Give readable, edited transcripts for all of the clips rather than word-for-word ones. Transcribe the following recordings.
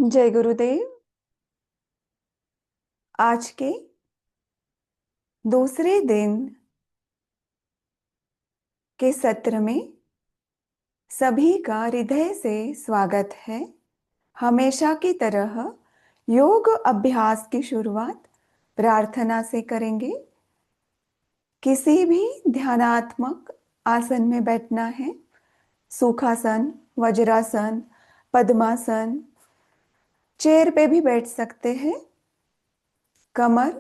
जय गुरुदेव। आज के दूसरे दिन के सत्र में सभी का हृदय से स्वागत है। हमेशा की तरह योग अभ्यास की शुरुआत प्रार्थना से करेंगे। किसी भी ध्यानात्मक आसन में बैठना है। सुखासन, वज्रासन, पद्मासन, चेयर पे भी बैठ सकते हैं। कमर,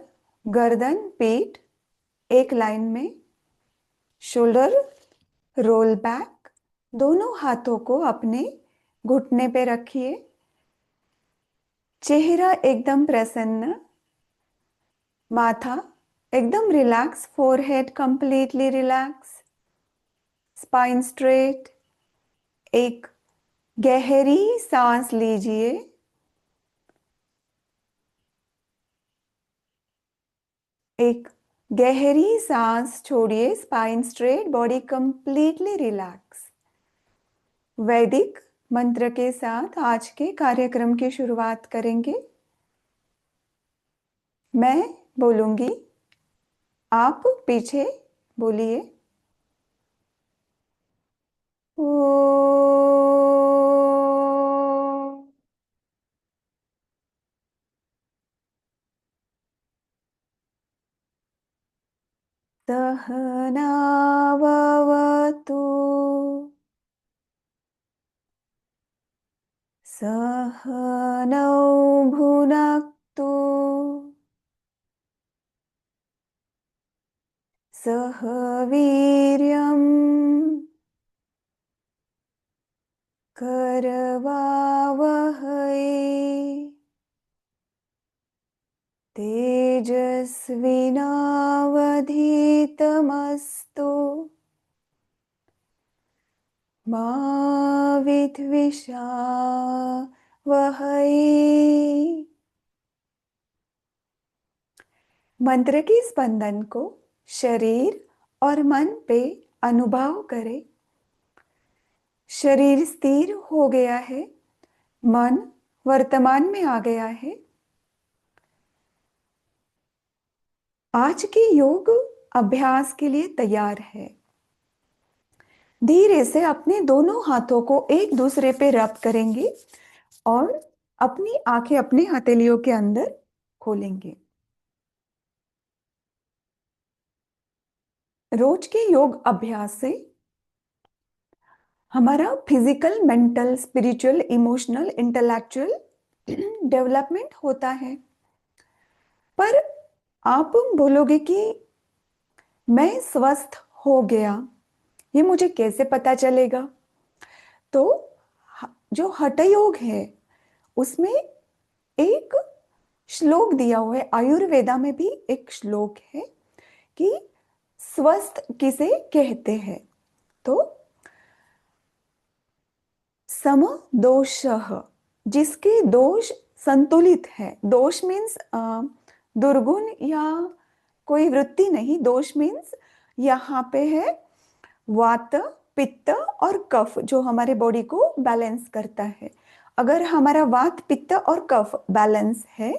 गर्दन, पीठ एक लाइन में, शोल्डर रोल बैक। दोनों हाथों को अपने घुटने पे रखिए। चेहरा एकदम प्रसन्न, माथा एकदम relax, forehead completely relax, spine straight. एक गहरी सांस लीजिए। एक गहरी सांस छोड़िए, spine straight, body completely relax. वैदिक मंत्र के साथ आज के कार्यक्रम की शुरुआत करेंगे। मैं बोलूंगी, आप पीछे बोलिए। ओ सहनाववतु, सहनौ भुनक्तु, सह वीर्यं करवावहै, तेजस्विनावधीतमस्तु मा विद्विषावहै। मंत्र के स्पंदन को शरीर और मन पे अनुभव करें। शरीर स्थिर हो गया है, मन वर्तमान में आ गया है। आज के योग अभ्यास के लिए तैयार है। धीरे से अपने दोनों हाथों को एक दूसरे पे रब करेंगे और अपनी आंखें अपनी हथेलियों के अंदर खोलेंगे। रोज के योग अभ्यास से हमारा physical, mental, spiritual, emotional, intellectual development होता है। पर आप बोलोगे कि मैं स्वस्थ हो गया, ये मुझे कैसे पता चलेगा? तो जो हठ योग है उसमें एक श्लोक दिया हुआ है। आयुर्वेदा में भी एक श्लोक है कि स्वस्थ किसे कहते हैं। तो सम दोषः, जिसके दोष संतुलित है। दोष मीन्स दुर्गुण या कोई वृत्ति नहीं। दोष मीन्स यहाँ पे है वात, पित्त और कफ, जो हमारे बॉडी को बैलेंस करता है। अगर हमारा वात, पित्त और कफ बैलेंस है,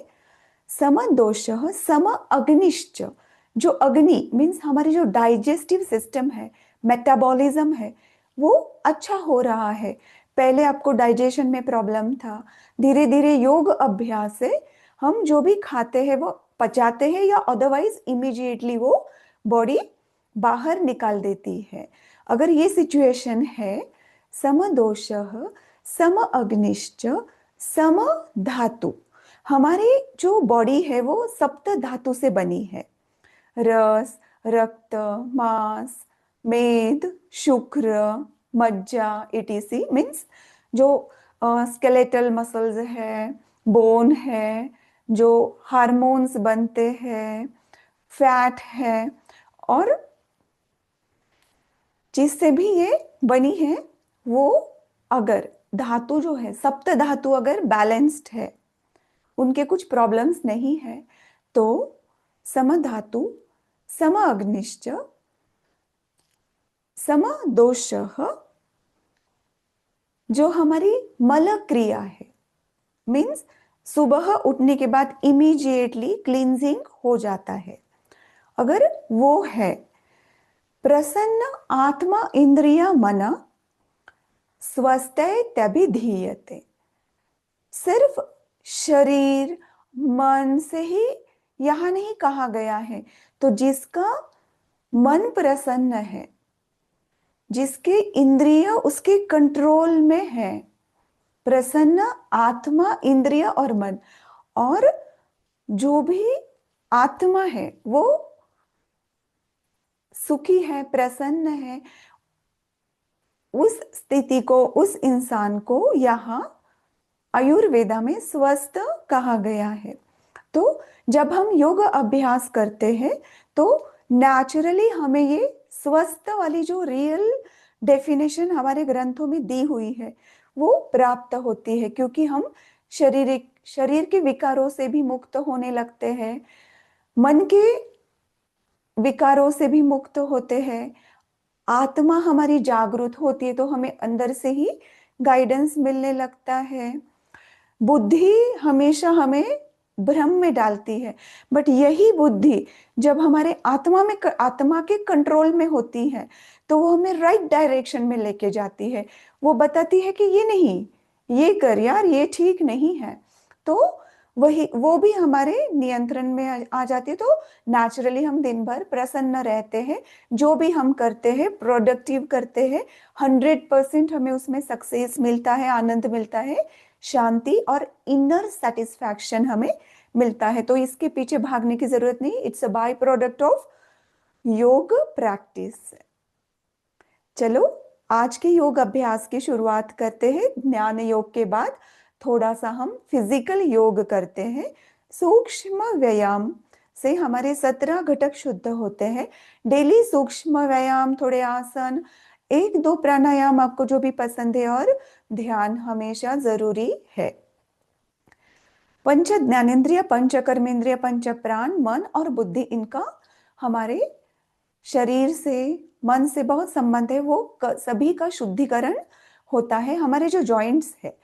सम दोषः सम अग्निश्च, जो अग्नि मीन्स हमारी जो डाइजेस्टिव सिस्टम है, मेटाबॉलिज्म है, वो अच्छा हो रहा है। पहले आपको डाइजेशन में प्रॉब्लम था, धीरे धीरे योग अभ्यास से हम जो भी खाते हैं वो पचाते हैं या अदरवाइज इमीडिएटली वो बॉडी बाहर निकाल देती है। अगर ये सिचुएशन है, सम दोषः सम अग्निश्च सम धातु। हमारी जो बॉडी है वो सप्त धातु से बनी है। रस, रक्त, मांस, मेद, शुक्र, मज्जा, इटीसी मीन्स जो स्केलेटल मसल्स है, बोन है, जो हार्मोन्स बनते हैं, फैट है, और जिससे भी ये बनी है वो, अगर धातु जो है सप्त धातु अगर बैलेंस्ड है, उनके कुछ प्रॉब्लम्स नहीं है, तो सम धातु सम अग्निश्च सम दोषः, जो हमारी मल क्रिया है, मीन्स सुबह उठने के बाद इमीडिएटली क्लींजिंग हो जाता है। अगर वो है प्रसन्न आत्मा इंद्रिय मन स्वस्थैत्यभिधीयते, सिर्फ शरीर मन से ही यहां नहीं कहा गया है। तो जिसका मन प्रसन्न है, जिसके इंद्रिय उसके कंट्रोल में है, प्रसन्न आत्मा इंद्रिय और मन, और जो भी आत्मा है वो सुखी है, प्रसन्न है, उस स्थिति को, उस इंसान को यहाँ आयुर्वेदा में स्वस्थ कहा गया है। तो जब हम योग अभ्यास करते हैं तो नेचुरली हमें ये स्वस्थ वाली जो रियल डेफिनेशन हमारे ग्रंथों में दी हुई है वो प्राप्त होती है, क्योंकि हम शरीर के विकारों से भी मुक्त होने लगते हैं, मन के विकारों से भी मुक्त होते हैं, आत्मा हमारी जागृत होती है तो हमें अंदर से ही गाइडेंस मिलने लगता है। बुद्धि हमेशा हमें भ्रम में डालती है, बट यही बुद्धि जब हमारे आत्मा के कंट्रोल में होती है तो वो हमें राइट डायरेक्शन में लेके जाती है। वो बताती है कि ये नहीं, ये कर यार, ये ठीक नहीं है। तो वही वो भी हमारे नियंत्रण में आ जाती है। तो नेचुरली हम दिन भर प्रसन्न रहते हैं, जो भी हम करते हैं प्रोडक्टिव करते हैं, 100% हमें उसमें सक्सेस मिलता है, आनंद मिलता है, शांति और इनर सेटिस्फैक्शन हमें मिलता है। तो इसके पीछे भागने की जरूरत नहीं, it's a by product of योग प्रैक्टिस। चलो आज के योग अभ्यास की शुरुआत करते हैं। ज्ञान योग के बाद थोड़ा सा हम फिजिकल योग करते हैं। सूक्ष्म व्यायाम से हमारे 17 घटक शुद्ध होते हैं। डेली सूक्ष्म व्यायाम, थोड़े आसन, एक दो प्राणायाम आपको जो भी पसंद है, और ध्यान हमेशा जरूरी है। पंच ज्ञानेन्द्रिय, पंच कर्मेंद्रिय, पंच प्राण, मन और बुद्धि, इनका हमारे शरीर से, मन से बहुत संबंध है। वो सभी का शुद्धिकरण होता है। हमारे जो जॉइंट्स है,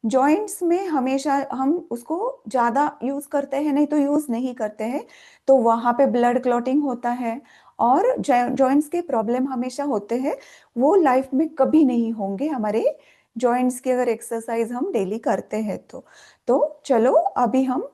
जॉइंट्स में हमेशा हम उसको ज्यादा यूज करते हैं, नहीं तो यूज नहीं करते हैं, तो वहां पे ब्लड क्लॉटिंग होता है और जॉइंट्स के प्रॉब्लम हमेशा होते हैं। वो लाइफ में कभी नहीं होंगे हमारे जॉइंट्स की अगर एक्सरसाइज हम डेली करते हैं तो चलो अभी हम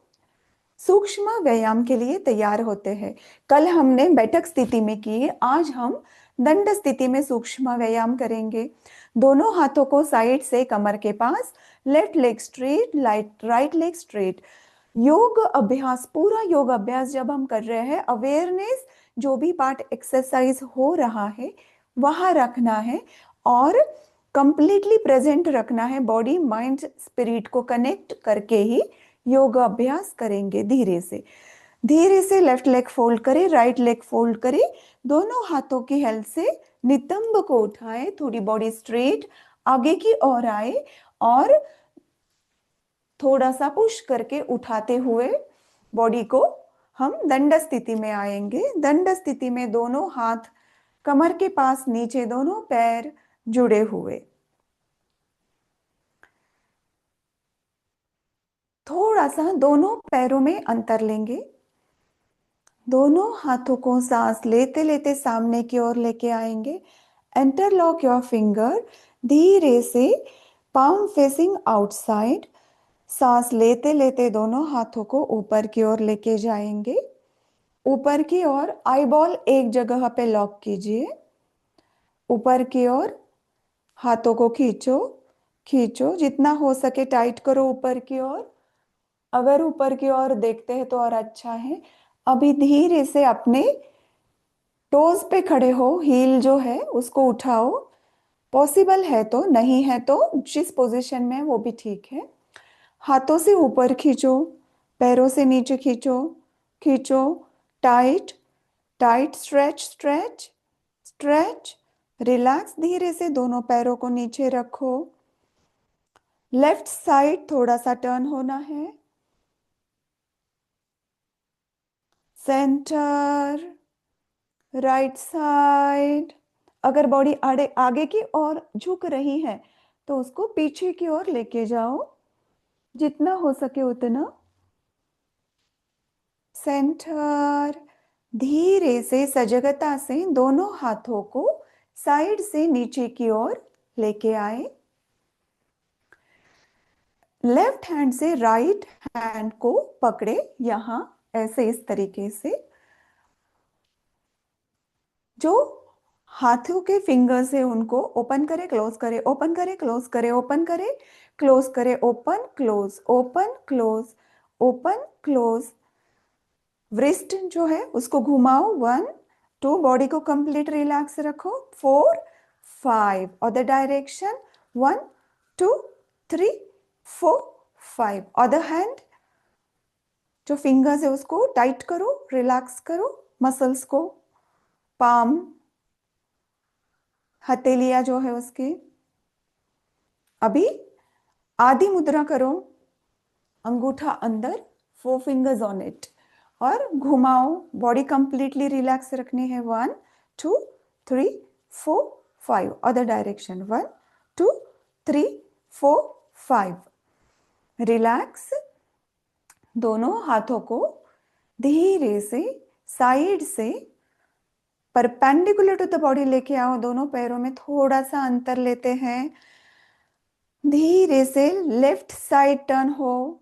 सूक्ष्म व्यायाम के लिए तैयार होते हैं। कल हमने बैठक स्थिति में किए, आज हम दंड स्थिति में सूक्ष्म व्यायाम करेंगे। दोनों हाथों को साइड से कमर के पास, left leg straight, right leg straight. योग अभ्यास, पूरा योग अभ्यास जब हम कर रहे हैं, अवेयरनेस जो भी पार्ट एक्सरसाइज हो रहा है वहां रखना है और कंप्लीटली प्रेजेंट रखना है। बॉडी माइंड स्पिरिट को कनेक्ट करके ही योग अभ्यास करेंगे। धीरे से धीरे से लेफ्ट लेग फोल्ड करें, राइट लेग फोल्ड करें, दोनों हाथों की हेल्प से नितंब को उठाए, थोड़ी बॉडी स्ट्रेट आगे की ओर आए और थोड़ा सा पुश करके उठाते हुए बॉडी को हम दंड स्थिति में आएंगे। दंड स्थिति में दोनों हाथ कमर के पास नीचे, दोनों पैर जुड़े हुए। थोड़ा सा दोनों पैरों में अंतर लेंगे। दोनों हाथों को सांस लेते लेते सामने की ओर लेके आएंगे। इंटरलॉक योर फिंगर, धीरे से पाम फेसिंग आउटसाइड। सांस लेते लेते दोनों हाथों को ऊपर की ओर लेके जाएंगे। ऊपर की ओर आईबॉल एक जगह पे लॉक कीजिए। ऊपर की ओर हाथों को खींचो, खींचो, जितना हो सके टाइट करो ऊपर की ओर। अगर ऊपर की ओर देखते हैं तो और अच्छा है। अभी धीरे से अपने टोज पे खड़े हो, हील जो है उसको उठाओ, पॉसिबल है तो, नहीं है तो जिस पोजीशन में है वो भी ठीक है। हाथों से ऊपर खींचो, पैरों से नीचे खींचो, खींचो, tight tight, stretch stretch stretch, relax. धीरे से दोनों पैरों को नीचे रखो। लेफ्ट साइड थोड़ा सा टर्न होना है। Centre, right side. अगर बॉडी आगे आगे की ओर झुक रही है तो उसको पीछे की ओर लेके जाओ। जितना हो सके उतना। सेंटर। धीरे से सजगता से दोनों हाथों को साइड से नीचे की ओर लेके आए। लेफ्ट हैंड से राइट हैंड को पकड़े, यहां ऐसे इस तरीके से। जो हाथों के फिंगर्स है उनको ओपन करे क्लोज करे, ओपन करे क्लोज करे, ओपन करे क्लोज करे, open close, open close, open close. Wrist जो है उसको घुमाओ, 1 2, बॉडी को कंप्लीट रिलैक्स रखो, 4 5, अदर डायरेक्शन, 1 2 3 4 5। अदर हैंड, जो फिंगर्स है उसको टाइट करो, रिलैक्स करो मसल्स को। पाम, हथेलियां जो है उसके। अभी आदि मुद्रा करो, अंगूठा अंदर, 4 फिंगर्स ऑन इट, और घुमाओ। बॉडी कंप्लीटली रिलैक्स रखनी है, 1 2 3 4 5। Other direction, 1 2 3 4 5। रिलैक्स। दोनों हाथों को धीरे से साइड से परपेंडिकुलर टू द बॉडी लेके आओ। दोनों पैरों में थोड़ा सा अंतर लेते हैं। धीरे से लेफ्ट साइड टर्न हो,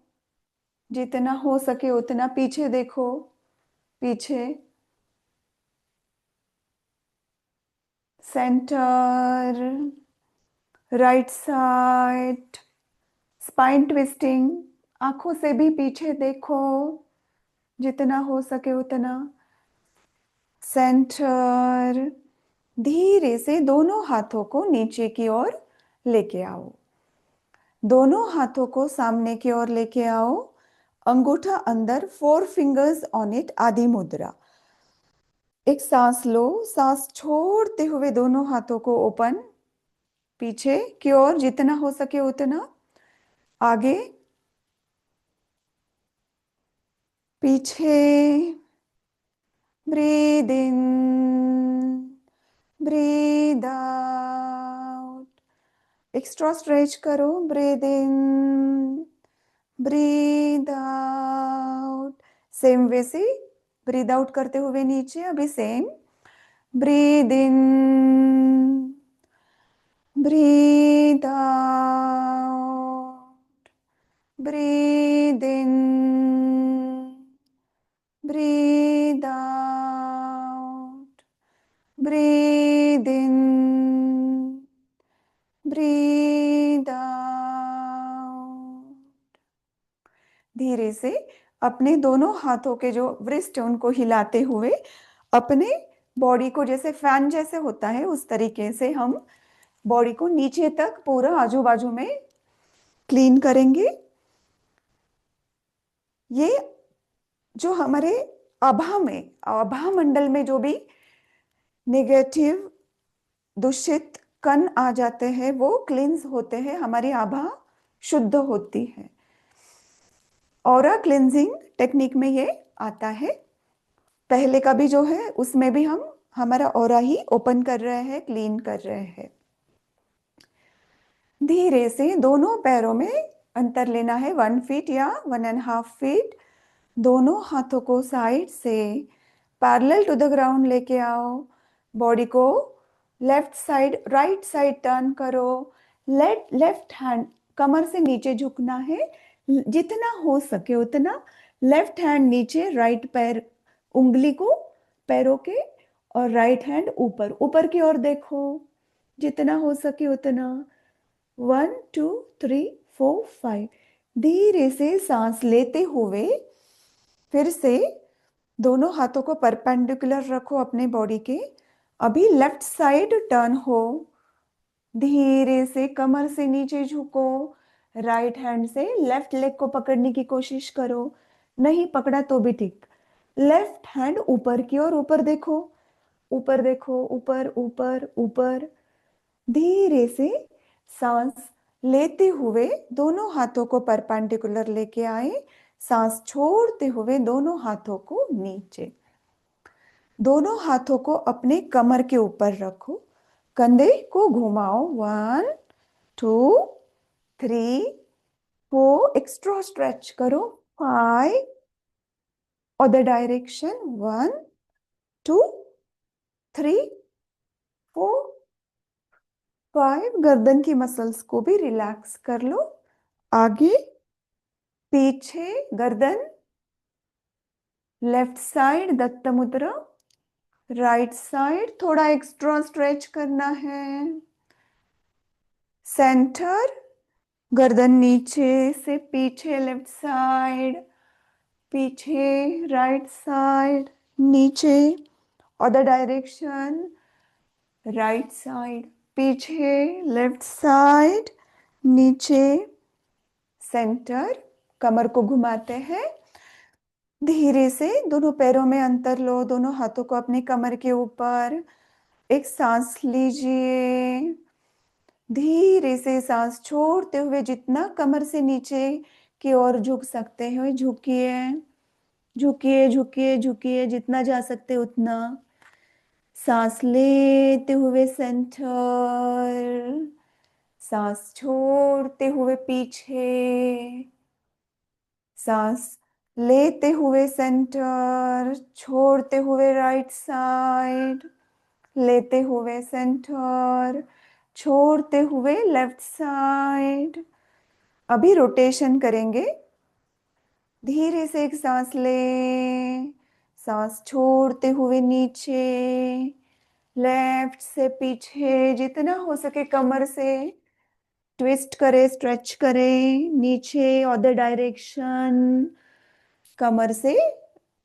जितना हो सके उतना। पीछे देखो, पीछे। Centre. Right side. Spine twisting. आंखों से भी पीछे देखो, जितना हो सके उतना। सेंटर। धीरे से दोनों हाथों को नीचे की ओर लेके आओ। दोनों हाथों को सामने की ओर लेके आओ। अंगूठा अंदर, 4 फिंगर्स ऑन इट, आदि मुद्रा। एक सांस लो, सांस छोड़ते हुए दोनों हाथों को ओपन, पीछे की ओर जितना हो सके उतना। आगे, पीछे। Breathe in, breathe out. Extra stretch करो, breathe in, breathe out. Same way से ब्रीद आउट करते हुए नीचे। अभी same, breathe in, breathe out, breathe in, breathe out, breathe in, breathe out. धीरे से अपने दोनों हाथों के जो व्रिस्ट है उनको हिलाते हुए अपने बॉडी को, जैसे फैन जैसे होता है उस तरीके से हम बॉडी को नीचे तक पूरा आजू बाजू में क्लीन करेंगे। ये जो हमारे आभा मंडल में जो भी नेगेटिव दूषित कण आ जाते हैं वो क्लींस होते हैं, हमारी आभा शुद्ध होती है। ऑरा क्लींजिंग टेक्निक में ये आता है। पहले का भी जो है उसमें भी हम हमारा ऑरा ही ओपन कर रहे हैं, क्लीन कर रहे हैं। धीरे से दोनों पैरों में अंतर लेना है, 1 फीट या 1.5 फीट। दोनों हाथों को साइड से पैरेलल टू द ग्राउंड लेके आओ। बॉडी को left side right side turn करो। लेफ्ट हैंड कमर से नीचे झुकना है, जितना हो सके उतना। लेफ्ट हैंड नीचे, राइट पैर उंगली को पैरों के, और राइट हैंड ऊपर ऊपर की ओर देखो, जितना हो सके उतना। 1 2 3 4 5। धीरे से सांस लेते हुए फिर से दोनों हाथों को परपेंडिकुलर रखो अपने बॉडी के। अभी लेफ्ट साइड टर्न हो, धीरे से कमर से नीचे झुको। राइट हैंड से लेफ्ट लेग को पकड़ने की कोशिश करो, नहीं पकड़ा तो भी ठीक। लेफ्ट हैंड ऊपर की ओर, ऊपर देखो, ऊपर देखो, ऊपर ऊपर ऊपर। धीरे से सांस लेते हुए दोनों हाथों को परपेंडिकुलर लेके आए। सांस छोड़ते हुए दोनों हाथों को नीचे। दोनों हाथों को अपने कमर के ऊपर रखो, कंधे को घुमाओ, 1 2 3 4 एक्स्ट्रा स्ट्रेच करो, 5 other direction, 1 2 3 4 5। गर्दन की मसल्स को भी रिलैक्स कर लो। आगे पीछे गर्दन, लेफ्ट साइड दत्त मुद्रा, राइट साइड थोड़ा एक्स्ट्रा स्ट्रेच करना है। सेंटर, गर्दन नीचे से पीछे लेफ्ट साइड, पीछे राइट साइड, नीचे अदर डायरेक्शन, राइट साइड, पीछे लेफ्ट साइड, नीचे सेंटर। कमर को घुमाते हैं। धीरे से दोनों पैरों में अंतर लो, दोनों हाथों को अपनी कमर के ऊपर। एक सांस लीजिए, धीरे से सांस छोड़ते हुए जितना कमर से नीचे की ओर झुक सकते हो झुकिए, झुकिए झुकिए झुकिए, जितना जा सकते उतना। सांस लेते हुए सेंटर, सांस छोड़ते हुए पीछे, सांस लेते हुए सेंटर, छोड़ते हुए राइट साइड, लेते हुए सेंटर, छोड़ते हुए लेफ्ट साइड। अभी रोटेशन करेंगे। धीरे से एक सांस ले, सांस छोड़ते हुए नीचे, लेफ्ट से पीछे, जितना हो सके कमर से ट्विस्ट करे, स्ट्रेच करे। नीचे अदर डायरेक्शन, कमर से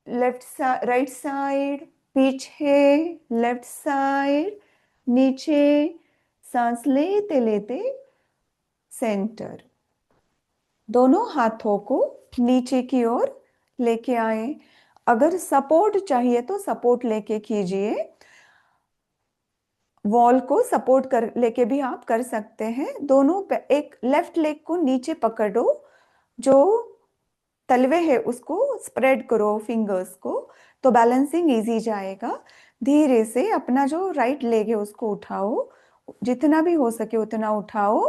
लेफ्ट राइट साइड, पीछे लेफ्ट साइड, नीचे। सांस लेते लेते सेंटर। दोनों हाथों को नीचे की ओर लेके आए। अगर सपोर्ट चाहिए तो सपोर्ट लेके कीजिए। वॉल को सपोर्ट कर लेके भी आप कर सकते हैं। दोनों पे एक लेफ्ट लेग को नीचे पकड़ो, जो तलवे है उसको स्प्रेड करो फिंगर्स को, तो बैलेंसिंग इजी जाएगा। धीरे से अपना जो राइट लेग है उसको उठाओ, जितना भी हो सके उतना उठाओ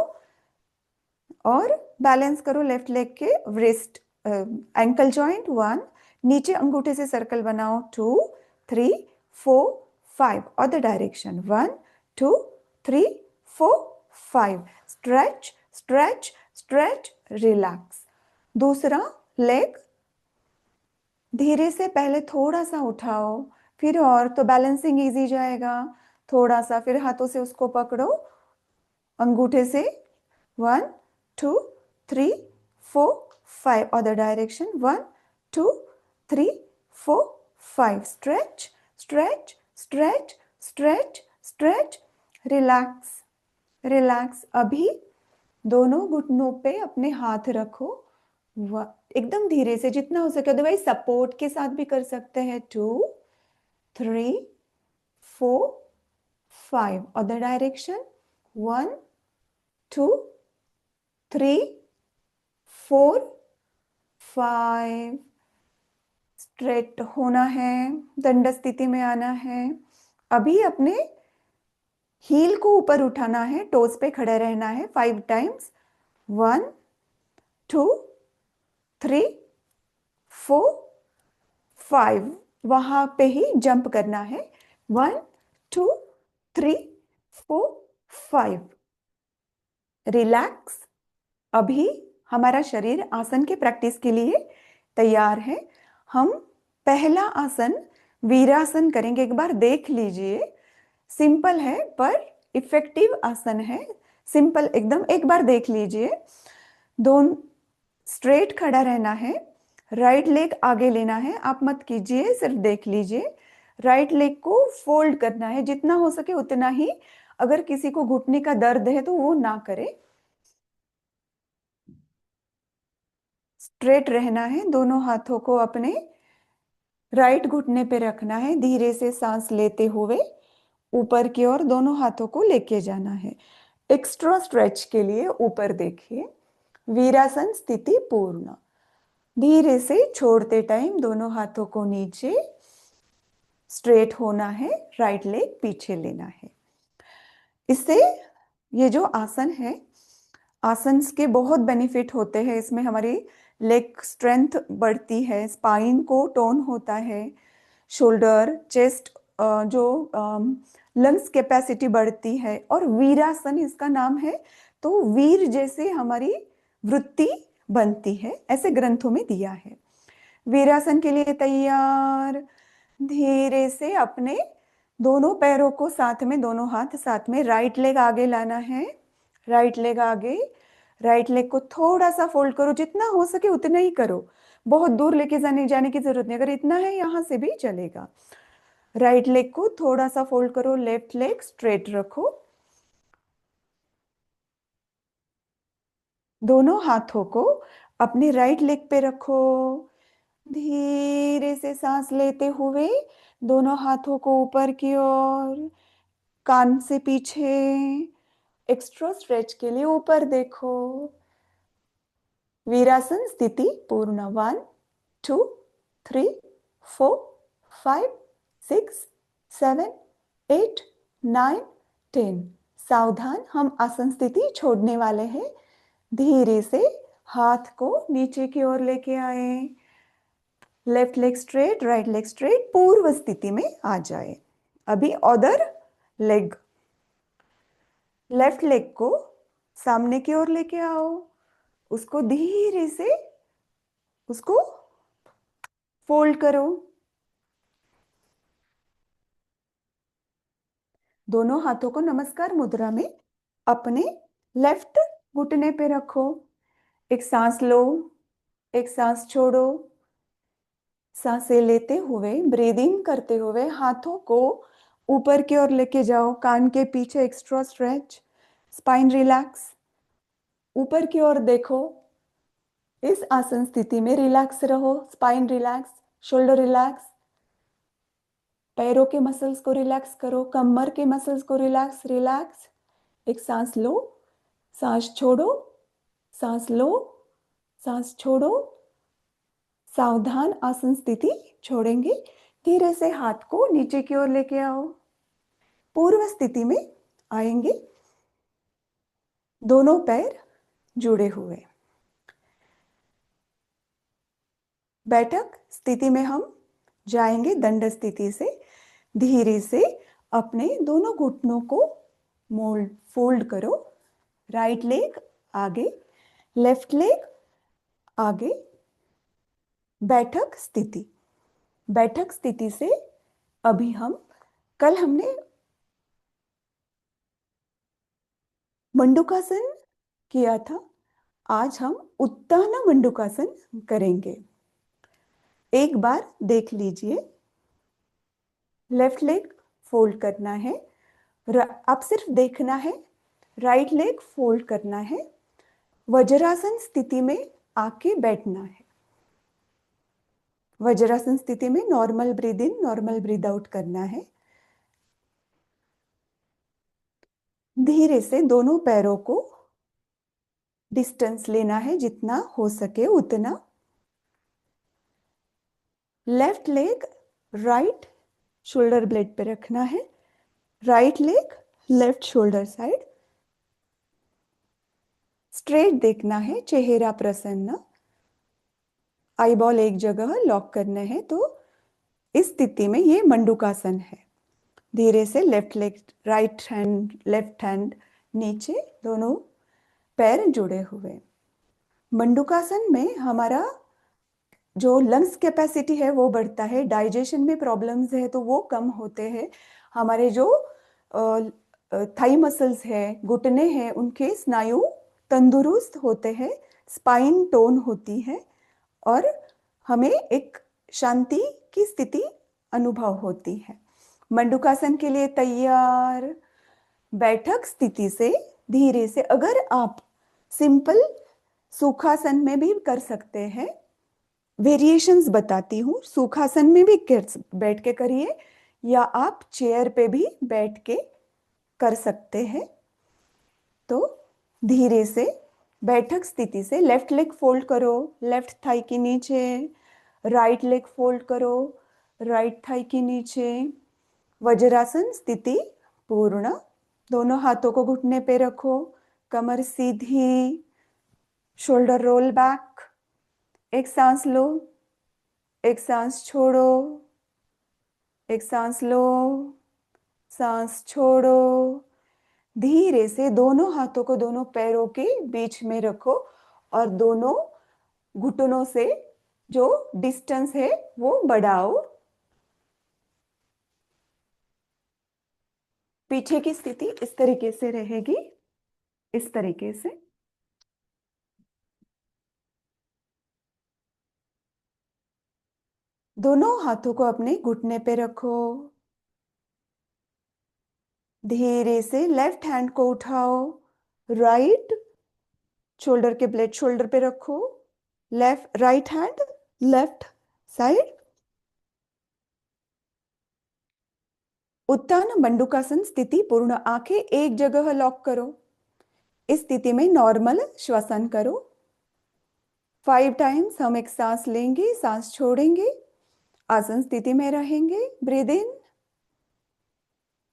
और बैलेंस करो लेफ्ट लेग के रिस्ट एंकल जॉइंट। 1, नीचे अंगूठे से सर्कल बनाओ। 2 3 4 5 other direction. 1 2 3 4 5। Stretch stretch stretch, relax. दूसरा लेग धीरे से पहले थोड़ा सा उठाओ, फिर और, तो बैलेंसिंग इजी जाएगा। थोड़ा सा फिर हाथों से उसको पकड़ो अंगूठे से। 1 2 3 4 5 other direction। 1 2 3 4 5। Stretch stretch stretch stretch stretch, relax relax. अभी दोनों घुटनों पे अपने हाथ रखो, एकदम धीरे से जितना हो सके, अदरवाइज सपोर्ट के साथ भी कर सकते हैं। 2 3 4 5 अदर डायरेक्शन। 1 2 3 4 5। स्ट्रेट होना है, दंड स्थिति में आना है। अभी अपने हील को ऊपर उठाना है, टोस पे खड़े रहना है 5 टाइम्स। 1 2 3 4 5। वहां पे ही जंप करना है। 1 2 3 4 5। रिलैक्स। अभी हमारा शरीर आसन के प्रैक्टिस के लिए तैयार है। हम पहला आसन वीरासन करेंगे। एक बार देख लीजिए, सिंपल है पर इफेक्टिव आसन है। सिंपल एकदम, एक बार देख लीजिए। दोनों स्ट्रेट खड़ा रहना है, राइट लेग आगे लेना है। आप मत कीजिए, सिर्फ देख लीजिए। राइट लेग को फोल्ड करना है, जितना हो सके उतना ही। अगर किसी को घुटने का दर्द है तो वो ना करे। स्ट्रेट रहना है, दोनों हाथों को अपने राइट घुटने पे रखना है। धीरे से सांस लेते हुए ऊपर की ओर दोनों हाथों को लेके जाना है। एक्स्ट्रा स्ट्रेच के लिए ऊपर देखिए। वीरासन स्थिति पूर्ण। धीरे से छोड़ते टाइम दोनों हाथों को नीचे, स्ट्रेट होना है, राइट लेग पीछे लेना है। इससे ये जो आसन है आसन के बहुत बेनिफिट होते हैं, इसमें हमारी लेग स्ट्रेंथ बढ़ती है, स्पाइन को टोन होता है, शोल्डर चेस्ट जो लंग्स कैपेसिटी बढ़ती है, और वीरासन इसका नाम है, तो वीर जैसे हमारी वृत्ति बनती है, ऐसे ग्रंथों में दिया है। वीरासन के लिए तैयार। धीरे से अपने दोनों पैरों को साथ में, दोनों हाथ साथ में, राइट लेग आगे लाना है, राइट लेग आगे। राइट लेग को थोड़ा सा फोल्ड करो, जितना हो सके उतना ही करो, बहुत दूर लेके जाने की जरूरत नहीं, अगर इतना है यहां से भी चलेगा। राइट लेग को थोड़ा सा फोल्ड करो, लेफ्ट लेग स्ट्रेट रखो, दोनों हाथों को अपने राइट लेग पे रखो। धीरे से सांस लेते हुए दोनों हाथों को ऊपर की ओर, कान से पीछे, एक्स्ट्रा स्ट्रेच के लिए ऊपर देखो। वीरासन स्थिति पूर्ण। 1 2 3 4 5 6 7 8 9 10। सावधान, हम आसन स्थिति छोड़ने वाले हैं। धीरे से हाथ को नीचे की ओर लेके आए, left leg straight, right leg straight, पूर्व स्थिति में आ जाए। अभी अदर लेग, लेफ्ट लेग को सामने की ओर लेके आओ, उसको धीरे से उसको फोल्ड करो, दोनों हाथों को नमस्कार मुद्रा में अपने लेफ्ट घुटने पे रखो। एक सांस लो, एक सांस छोड़ो। सांसें लेते हुए, ब्रीद इन करते हुए हाथों को ऊपर की ओर लेके जाओ, कान के पीछे एक्स्ट्रा स्ट्रेच, स्पाइन रिलैक्स, ऊपर की ओर देखो। इस आसन स्थिति में रिलैक्स रहो, स्पाइन रिलैक्स, शोल्डर रिलैक्स, पैरों के मसल्स को रिलैक्स करो, कमर के मसल्स को रिलैक्स रिलैक्स। एक सांस लो, सांस छोड़ो, सांस लो, सांस छोड़ो। सावधान, आसन स्थिति छोड़ेंगे। धीरे से हाथ को नीचे की ओर लेके आओ, पूर्व स्थिति में आएंगे, दोनों पैर जुड़े हुए। बैठक स्थिति में हम जाएंगे दंड स्थिति से। धीरे से अपने दोनों घुटनों को मोल्ड फोल्ड करो, राइट लेग आगे, लेफ्ट लेग आगे। बैठक स्थिति, बैठक स्थिति से अभी हम, कल हमने मंडूकासन किया था, आज हम उत्तान मंडूकासन करेंगे। एक बार देख लीजिए, लेफ्ट लेग फोल्ड करना है, आप सिर्फ देखना है, राइट लेग फोल्ड करना है, वज्रासन स्थिति में आके बैठना है। वज्रासन स्थिति में normal breathe in, normal breathe out करना है। धीरे से दोनों पैरों को डिस्टेंस लेना है, जितना हो सके उतना। Left leg right shoulder blade पे रखना है, right leg left shoulder side, straight देखना है, चेहरा प्रसन्न, आईबॉल एक जगह लॉक करना है। तो इस स्थिति में ये मंडूकासन है। धीरे से left leg, right hand, left hand नीचे, दोनों पैर जुड़े हुए। मंडूकासन में हमारा जो लंग्स कैपेसिटी है वो बढ़ता है, डाइजेशन में प्रॉब्लम्स है तो वो कम होते हैं, हमारे जो थाई मसल्स है, घुटने हैं, उनके स्नायु तंदुरुस्त होते हैं, स्पाइन टोन होती है, और हमें एक शांति की स्थिति अनुभव होती है। मंडूकासन के लिए तैयार। बैठक स्थिति से धीरे से, अगर आप सिंपल सुखासन में भी कर सकते हैं, वेरिएशंस बताती हूँ, सुखासन में भी बैठ के करिए, या आप चेयर पे भी बैठ के कर सकते हैं। तो धीरे से बैठक स्थिति से लेफ्ट लेग फोल्ड करो, लेफ्ट थाई के नीचे, राइट लेग फोल्ड करो, राइट थाई के नीचे। वज्रासन स्थिति पूर्ण। दोनों हाथों को घुटने पे रखो, कमर सीधी, शोल्डर रोल बैक। एक सांस लो, एक सांस छोड़ो, एक सांस लो, सांस छोड़ो। धीरे से दोनों हाथों को दोनों पैरों के बीच में रखो और दोनों घुटनों से जो डिस्टेंस है वो बढ़ाओ। पीछे की स्थिति इस तरीके से रहेगी, इस तरीके से। दोनों हाथों को अपने घुटने पे रखो। धीरे से लेफ्ट हैंड को उठाओ, राइट शोल्डर के ब्लेड शोल्डर पे रखो। Left right hand left side. उत्तान मंडूकासन स्थिति पूर्ण, आंखें एक जगह लॉक करो। इस स्थिति में नॉर्मल श्वसन करो। 5 टाइम्स हम एक सांस लेंगे, सांस छोड़ेंगे, आसन स्थिति में रहेंगे। Breathe in,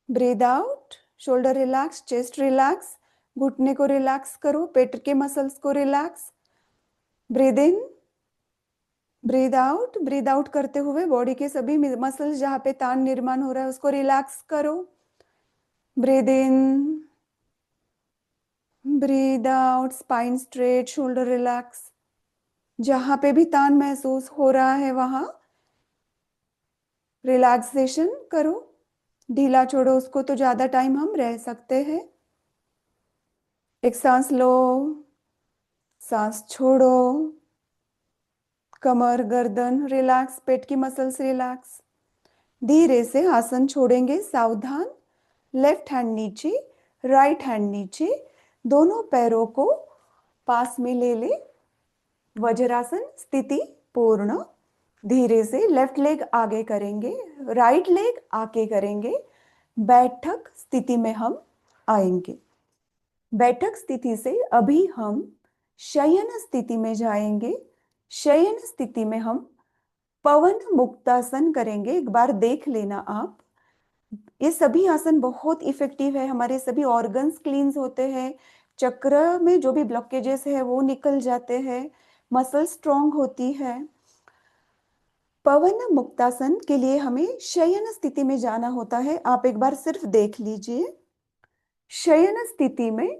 breathe out. Shoulder relax, chest relax, घुटने को रिलैक्स करो, पेट के मसल्स को relax. Breathe in, breathe out. Breathe out करते हुए बॉडी के सभी मसल्स जहां पे तान निर्माण हो रहा है उसको रिलैक्स करो। Breathe in, breathe out. Spine straight, shoulder relax. जहां पे भी तान महसूस हो रहा है वहां रिलैक्सेशन करो। ढीला छोड़ो उसको तो ज्यादा टाइम हम रह सकते हैं। एक सांस लो, सांस छोड़ो। कमर गर्दन रिलैक्स, पेट की मसल्स रिलैक्स। धीरे से आसन छोड़ेंगे, सावधान। लेफ्ट हैंड नीचे, राइट हैंड नीचे, दोनों पैरों को पास में ले ले। वज्रासन स्थिति पूर्ण। धीरे से लेफ्ट लेग आगे करेंगे, राइट लेग आगे करेंगे। बैठक स्थिति में हम आएंगे। बैठक स्थिति से अभी हम शयन स्थिति में जाएंगे। शयन स्थिति में हम पवन मुक्तासन करेंगे। एक बार देख लेना आप, ये सभी आसन बहुत इफेक्टिव है। हमारे सभी ऑर्गन्स क्लींस होते हैं, चक्र में जो भी ब्लॉकेजेस है वो निकल जाते हैं, मसल स्ट्रांग होती है। पवन मुक्तासन के लिए हमें शयन स्थिति में जाना होता है। आप एक बार सिर्फ देख लीजिए। शयन स्थिति में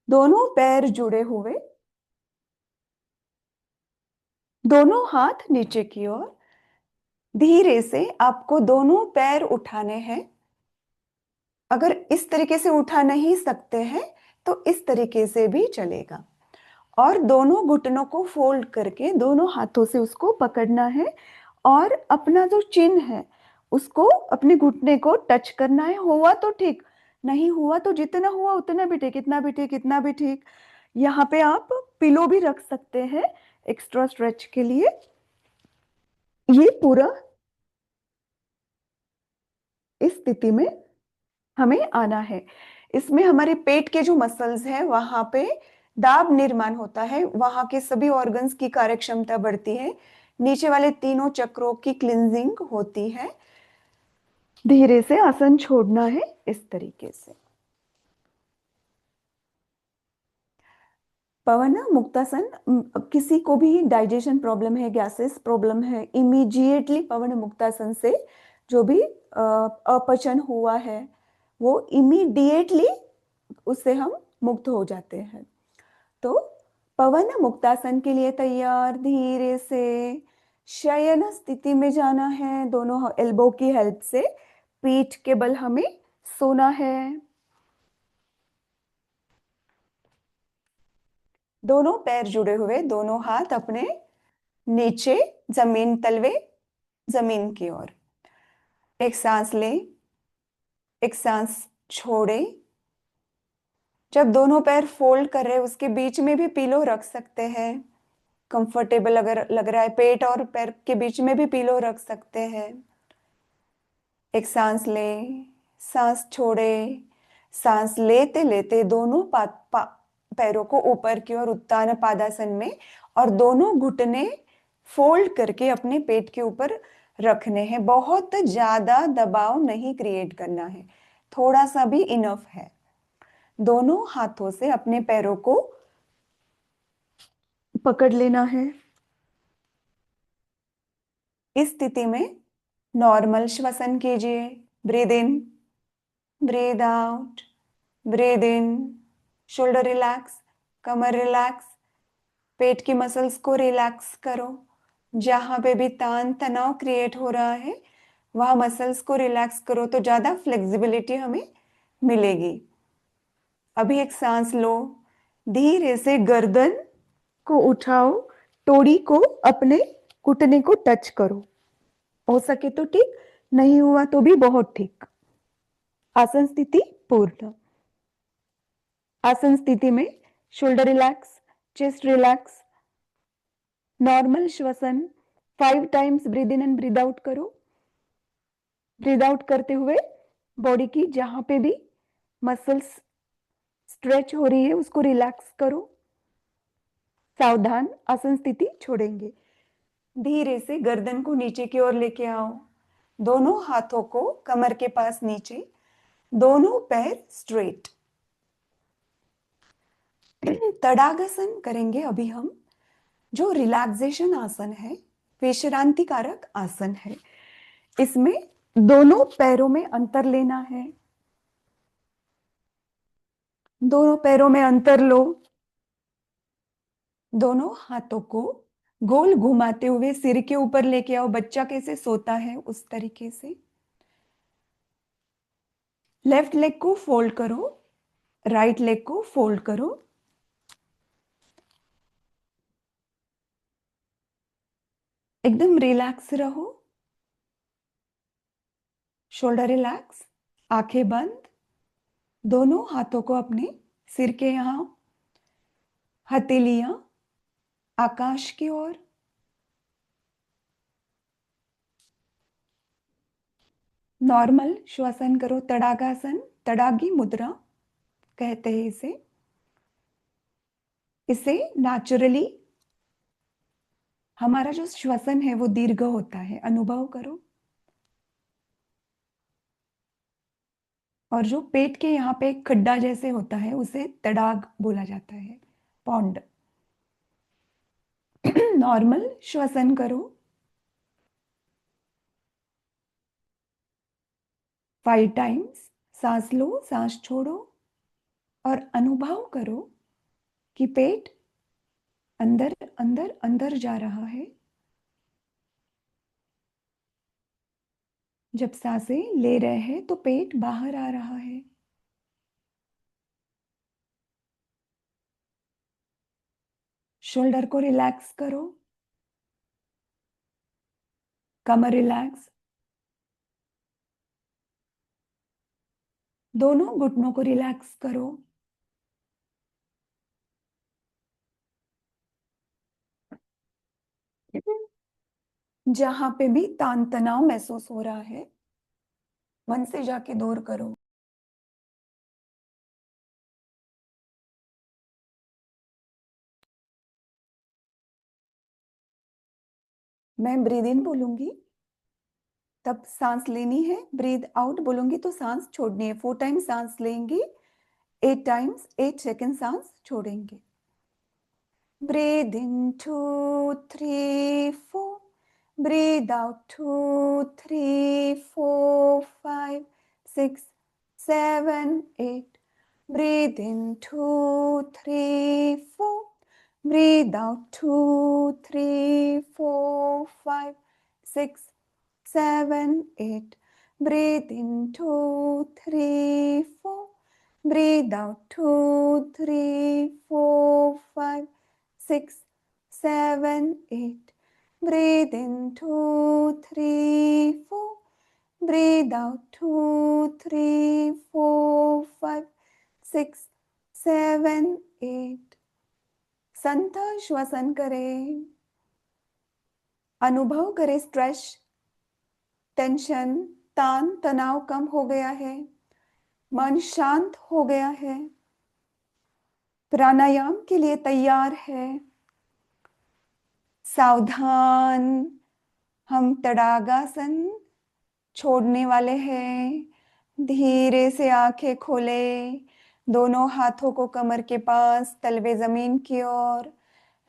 दोनों पैर जुड़े हुए, दोनों हाथ नीचे की ओर। धीरे से आपको दोनों पैर उठाने हैं। अगर इस तरीके से उठा नहीं सकते हैं तो इस तरीके से भी चलेगा। और दोनों घुटनों को फोल्ड करके दोनों हाथों से उसको पकड़ना है और अपना जो चिन है उसको अपने घुटने को टच करना है। हुआ तो ठीक, नहीं हुआ तो जितना हुआ उतना भी ठीक, इतना भी ठीक, इतना भी ठीक। यहाँ पे आप पिलो भी रख सकते हैं एक्स्ट्रा स्ट्रेच के लिए। ये पूरा इस स्थिति में हमें आना है। इसमें हमारे पेट के जो मसल्स हैं वहां पे दाब निर्माण होता है, वहां के सभी ऑर्गन्स की कार्यक्षमता बढ़ती है, नीचे वाले तीनों चक्रों की क्लिंजिंग होती है। धीरे से आसन छोड़ना है इस तरीके से। पवन मुक्तासन, किसी को भी डाइजेशन प्रॉब्लम है, गैसेस प्रॉब्लम है, इमीडिएटली पवन मुक्तासन से जो भी अपचन हुआ है वो इमीडिएटली उससे हम मुक्त हो जाते हैं। तो पवन मुक्तासन के लिए तैयार। धीरे से शयन स्थिति में जाना है। दोनों एल्बो की हेल्प से पीठ के बल हमें सोना है। दोनों पैर जुड़े हुए, दोनों हाथ अपने नीचे, जमीन तलवे, जमीन की ओर। एक सांस ले, एक सांस छोड़े। जब दोनों पैर फोल्ड कर रहे हैं उसके बीच में भी पिलो रख सकते हैं। कंफर्टेबल अगर लग रहा है, पेट और पैर के बीच में भी पिलो रख सकते हैं। एक सांस ले, सांस छोड़े। सांस लेते लेते दोनों पैरों को ऊपर की ओर उत्तान पादासन में और दोनों घुटने फोल्ड करके अपने पेट के ऊपर रखने हैं। बहुत ज्यादा दबाव नहीं क्रिएट करना है, थोड़ा सा भी इनफ है। दोनों हाथों से अपने पैरों को पकड़ लेना है। इस स्थिति में नॉर्मल श्वसन कीजिए। Breathe in, breathe out, breathe in. Shoulder relax, कमर रिलैक्स, पेट की मसल्स को रिलैक्स करो। जहां पे भी तान तनाव क्रिएट हो रहा है वहां मसल्स को रिलैक्स करो तो ज्यादा फ्लेक्सिबिलिटी हमें मिलेगी। अभी एक सांस लो, धीरे से गर्दन को उठाओ, टोड़ी को अपने घुटने को टच करो। हो सके तो ठीक, नहीं हुआ तो भी बहुत ठीक। आसन स्थिति पूर्ण। आसन स्थिति में shoulder relax, chest relax, normal श्वसन 5 times breathe in and breathe out करो। ब्रीद आउट करते हुए बॉडी की जहां पे भी मसल्स स्ट्रेच हो रही है उसको रिलैक्स करो। सावधान, आसन स्थिति छोड़ेंगे। धीरे से गर्दन को नीचे की ओर लेके आओ। दोनों हाथों को कमर के पास नीचे, दोनों पैर स्ट्रेट। तड़ागासन करेंगे अभी हम, जो रिलैक्सेशन आसन है, विश्रांति कारक आसन है। इसमें दोनों पैरों में अंतर लेना है। दोनों पैरों में अंतर लो। दोनों हाथों को गोल घुमाते हुए सिर के ऊपर लेके आओ। बच्चा कैसे सोता है उस तरीके से। लेफ्ट लेग को फोल्ड करो, राइट लेग को फोल्ड करो। एकदम रिलैक्स रहो। शोल्डर रिलैक्स, आंखें बंद। दोनों हाथों को अपने सिर के यहां, हथेलियां आकाश की ओर। नॉर्मल श्वसन करो, तड़ागासन, तड़ागी मुद्रा कहते हैं इसे। इसे नेचुरली हमारा जो श्वसन है वो दीर्घ होता है, अनुभव करो। और जो पेट के यहाँ पे एक खड्डा जैसे होता है उसे तड़ाग बोला जाता है, पॉन्ड। नॉर्मल श्वसन करो। 5 टाइम्स। सांस लो, सांस छोड़ो और अनुभव करो कि पेट अंदर अंदर अंदर जा रहा है। जब सांसें ले रहे हैं तो पेट बाहर आ रहा है। शोल्डर को रिलैक्स करो, कमर रिलैक्स। दोनों घुटनों को रिलैक्स करो। जहां पे भी तान तनाव महसूस हो रहा है मन से जाके दूर करो। मैं ब्रीद इन बोलूंगी तब सांस लेनी है, ब्रीद आउट बोलूंगी तो सांस छोड़नी है। 4 टाइम्स सांस लेंगे, 8 टाइम्स 8 सेकेंड सांस छोड़ेंगे। Breathe in 2 3 4, breathe out 2 3 4 5 6 7 8, breathe in 2 3 4, breathe out 2 3 4 5 6 7 8, breathe in 2 3 4, breathe out 2 3 4 5 6 7 8, breathe in 2 3 4, breathe out 2 3 4 5 6 7 8। संत श्वसन करें। अनुभव करें स्ट्रेस, टेंशन, तान तनाव कम हो गया है, मन शांत हो गया है, प्राणायाम के लिए तैयार है। सावधान, हम तड़ागासन छोड़ने वाले हैं। धीरे से आंखें खोले, दोनों हाथों को कमर के पास, तलवे जमीन की ओर।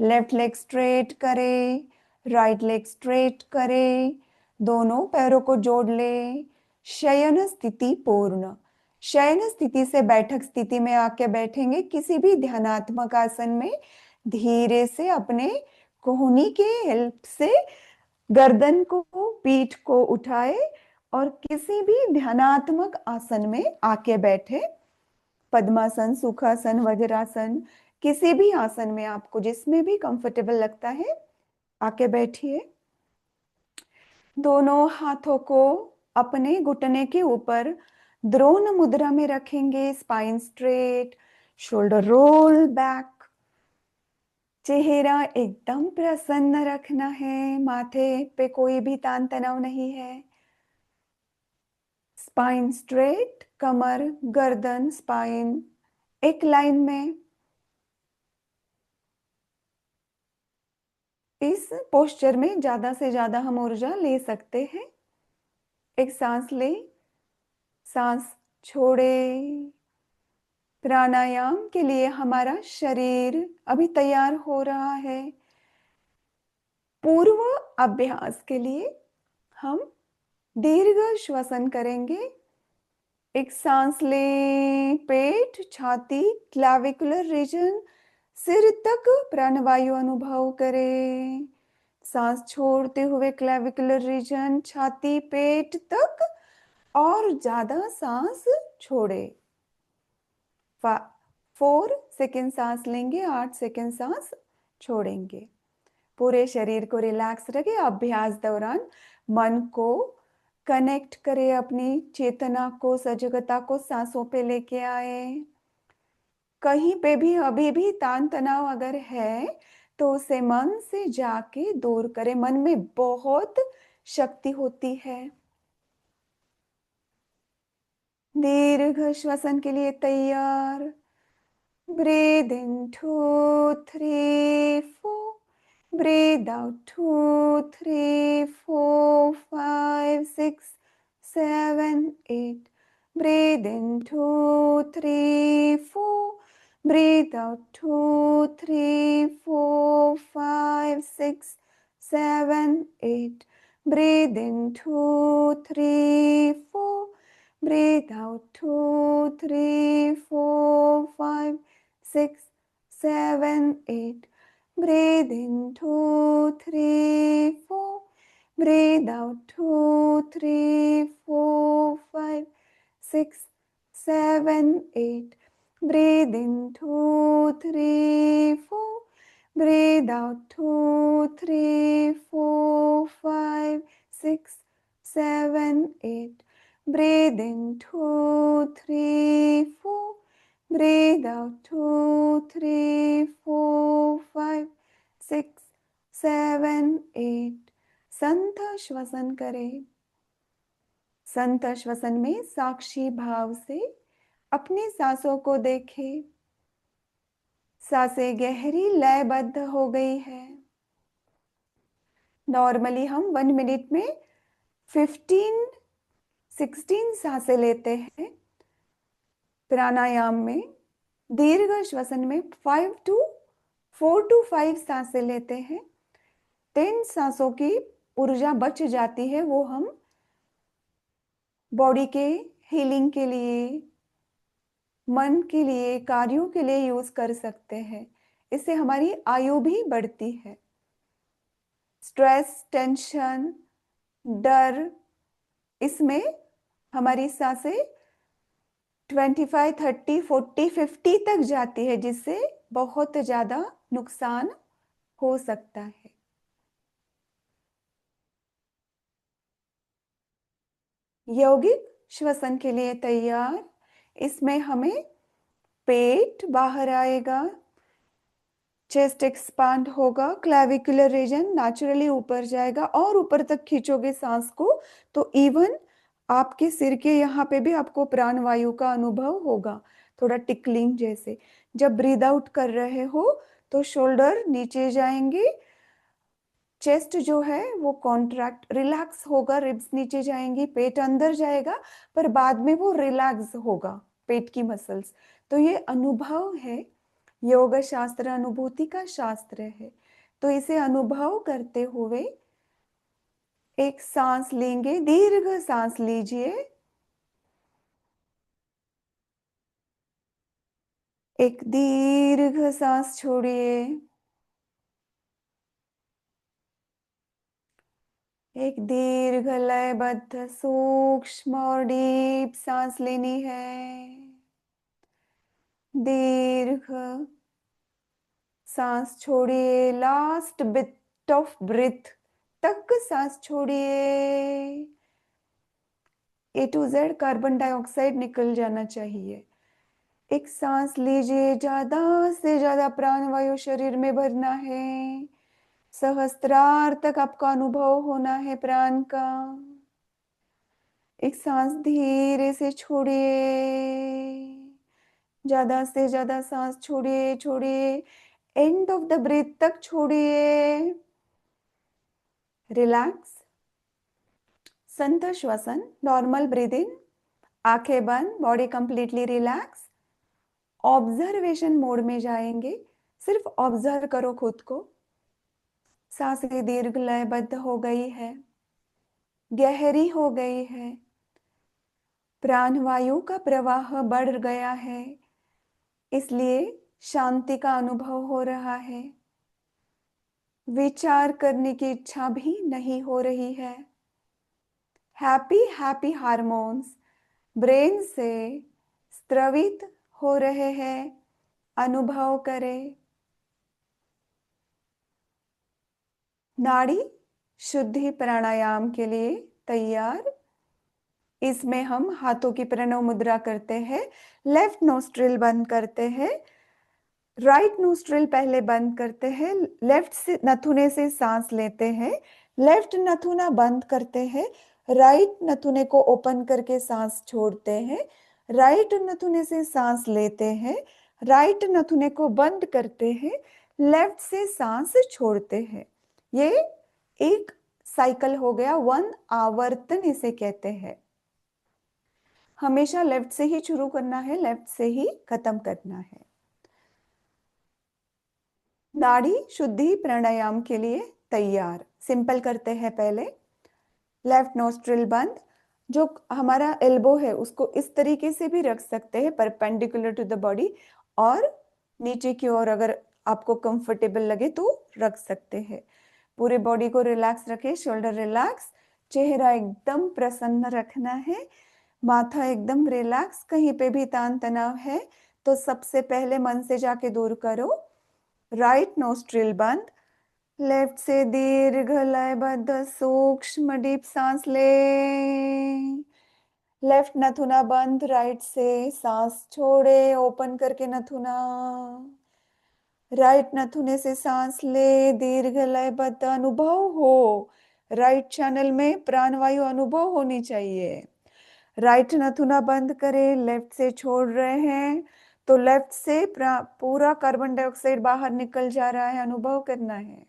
लेफ्ट लेग स्ट्रेट करे, राइट लेग स्ट्रेट करे, दोनों पैरों को जोड़ ले। शयन स्थिति पूर्ण। शयन स्थिति से बैठक स्थिति में आके बैठेंगे। किसी भी ध्यानात्मक आसन में धीरे से अपने कोहनी के हेल्प से गर्दन को, पीठ को उठाए और किसी भी ध्यानात्मक आसन में आके बैठे। पद्मासन, सुखासन, वज्रासन, किसी भी आसन में आपको जिसमें भी कंफर्टेबल लगता है आके बैठिए। दोनों हाथों को अपने घुटने के ऊपर द्रोण मुद्रा में रखेंगे। Spine straight, shoulder roll back, चेहरा एकदम प्रसन्न रखना है, माथे पे कोई भी तान तनाव नहीं है। स्पाइन स्ट्रेट, कमर, गर्दन, स्पाइन एक लाइन में। इस पोस्चर में ज्यादा से ज्यादा हम ऊर्जा ले सकते हैं। एक सांस ले, सांस छोड़े। प्राणायाम के लिए हमारा शरीर अभी तैयार हो रहा है। पूर्व अभ्यास के लिए हम दीर्घ श्वसन करेंगे। एक सांस ले, पेट, छाती, क्लैविकुलर रीजन, सिर तक प्राणवायु अनुभव करें। सांस छोड़ते हुए क्लैविकुलर रीजन, छाती, पेट तक और ज्यादा सांस छोड़े। 4 सेकेंड सांस लेंगे, 8 सेकेंड सांस छोड़ेंगे। पूरे शरीर को रिलैक्स रखें। अभ्यास दौरान मन को कनेक्ट करें, अपनी चेतना को, सजगता को सांसों पे लेके आए। कहीं पे भी अभी भी तान तनाव अगर है तो उसे मन से जाके दूर करें। मन में बहुत शक्ति होती है। दीर्घ श्वसन के लिए तैयार। Breathe in 2, 3, 4. Breathe out 2, 3, 4, 5, 6, 7, 8. Breathe in 2, 3, 4. Breathe out 2, 3, 4, 5, 6, 7, 8. Breathe in 2, 3, 4. Breathe out 2, 3, 4, 5, 6, 7, 8. Breathe in 2, 3, 4. Breathe out 2, 3, 4, 5, 6, 7, 8. Breathe in 2, 3, 4. Breathe out 2, 3, 4, 5, 6, 7, 8. Breathe in 2, 3, 4. Breathe out 2, 3, 4, 5, 6, 7, 8. संत श्वसन करें। संत श्वसन में साक्षी भाव से अपनी सांसों को देखें। सांसें गहरी लयबद्ध हो गई है। नॉर्मली हम 1 मिनट में 16 सांसें लेते हैं। प्राणायाम में दीर्घ श्वसन में 4 to 5 सांसें लेते हैं। 10 सांसों की ऊर्जा बच जाती है, वो हम बॉडी के हीलिंग के लिए, मन के लिए, कार्यों के लिए यूज कर सकते हैं। इससे हमारी आयु भी बढ़ती है। स्ट्रेस, टेंशन, डर, इसमें हमारी सांसें 25, 30, 40, 50 तक जाती है, जिससे बहुत ज्यादा नुकसान हो सकता है। यौगिक श्वसन के लिए तैयार। इसमें हमें पेट बाहर आएगा, चेस्ट एक्सपांड होगा, क्लैविकुलर रीजन नेचुरली ऊपर जाएगा और ऊपर तक खींचोगे सांस को तो इवन आपके सिर के यहाँ पे भी आपको प्राणवायु का अनुभव होगा, थोड़ा टिकलिंग जैसे। जब ब्रीद आउट कर रहे हो तो शोल्डर नीचे जाएंगे, चेस्ट जो है वो कॉन्ट्रैक्ट, रिलैक्स होगा, रिब्स नीचे जाएंगी, पेट अंदर जाएगा, पर बाद में वो रिलैक्स होगा पेट की मसल्स। तो ये अनुभव है। योग शास्त्र अनुभूति का शास्त्र है। तो इसे अनुभव करते हुए एक सांस लेंगे, दीर्घ सांस लीजिए। एक दीर्घ सांस छोड़िए। एक दीर्घ लयबद्ध सूक्ष्म और डीप सांस लेनी है। दीर्घ सांस छोड़िए। लास्ट बिट ऑफ ब्रीथ तक सांस छोड़िए। ए टू जेड कार्बन डाइऑक्साइड निकल जाना चाहिए। एक सांस लीजिए, ज्यादा से ज्यादा प्राणवायु शरीर में भरना है। सहस्त्रार तक आपका अनुभव होना है प्राण का। एक सांस धीरे से छोड़िए। ज्यादा से ज्यादा सांस छोड़िए, छोड़िए। एंड ऑफ द ब्रीथ तक छोड़िए। रिलैक्स। संत श्वसन, नॉर्मल ब्रीद इन। आंखें बंद, body completely relax. Observation mode में जाएंगे। सिर्फ ऑब्जर्व करो खुद को। सांसें दीर्घ लयबद्ध हो गई है, गहरी हो गई है। प्राणवायु का प्रवाह बढ़ गया है, इसलिए शांति का अनुभव हो रहा है। विचार करने की इच्छा भी नहीं हो रही है। हैप्पी हैप्पी हार्मोन्स ब्रेन से स्त्रवित हो रहे हैं। अनुभव करें। नाड़ी शुद्धि प्राणायाम के लिए तैयार। इसमें हम हाथों की प्रणव मुद्रा करते हैं। लेफ्ट नोस्ट्रिल बंद करते हैं, राइट नोस्ट्रिल पहले बंद करते हैं। लेफ्ट से नथुने से सांस लेते हैं, लेफ्ट नथुना बंद करते हैं। राइट नथुने को ओपन करके सांस छोड़ते हैं। राइट नथुने से सांस लेते हैं, राइट नथुने को बंद करते हैं। लेफ्ट से सांस छोड़ते हैं। ये एक साइकिल हो गया, वन आवर्तन इसे कहते हैं। हमेशा लेफ्ट से ही शुरू करना है, लेफ्ट से ही खत्म करना है। नाड़ी शुद्धि प्राणायाम के लिए तैयार। सिंपल करते हैं पहले। लेफ्ट नोस्ट्रिल बंद। जो हमारा एल्बो है उसको इस तरीके से भी रख सकते हैं, परपेंडिकुलर टू द बॉडी, और नीचे की ओर अगर आपको कंफर्टेबल लगे तो रख सकते हैं। पूरे बॉडी को रिलैक्स रखें, शोल्डर रिलैक्स, चेहरा एकदम प्रसन्न रखना है, माथा एकदम रिलैक्स। कहीं पे भी तान तनाव है तो सबसे पहले मन से जाके दूर करो। राइट नोस्ट्रिल बंद। लेफ्ट से दीर्घ लयबद्ध सूक्ष्म डीप सांस ले। लेफ्ट नथुना बंद, राइट से सांस छोड़े, ओपन करके नथुना। राइट नथुने से सांस ले, दीर्घ लयबद्ध अनुभव हो। राइट चैनल में प्राणवायु अनुभव होनी चाहिए। राइट नथुना बंद करें, लेफ्ट से छोड़ रहे हैं तो लेफ्ट से पूरा कार्बन डाइऑक्साइड बाहर निकल जा रहा है, अनुभव करना है।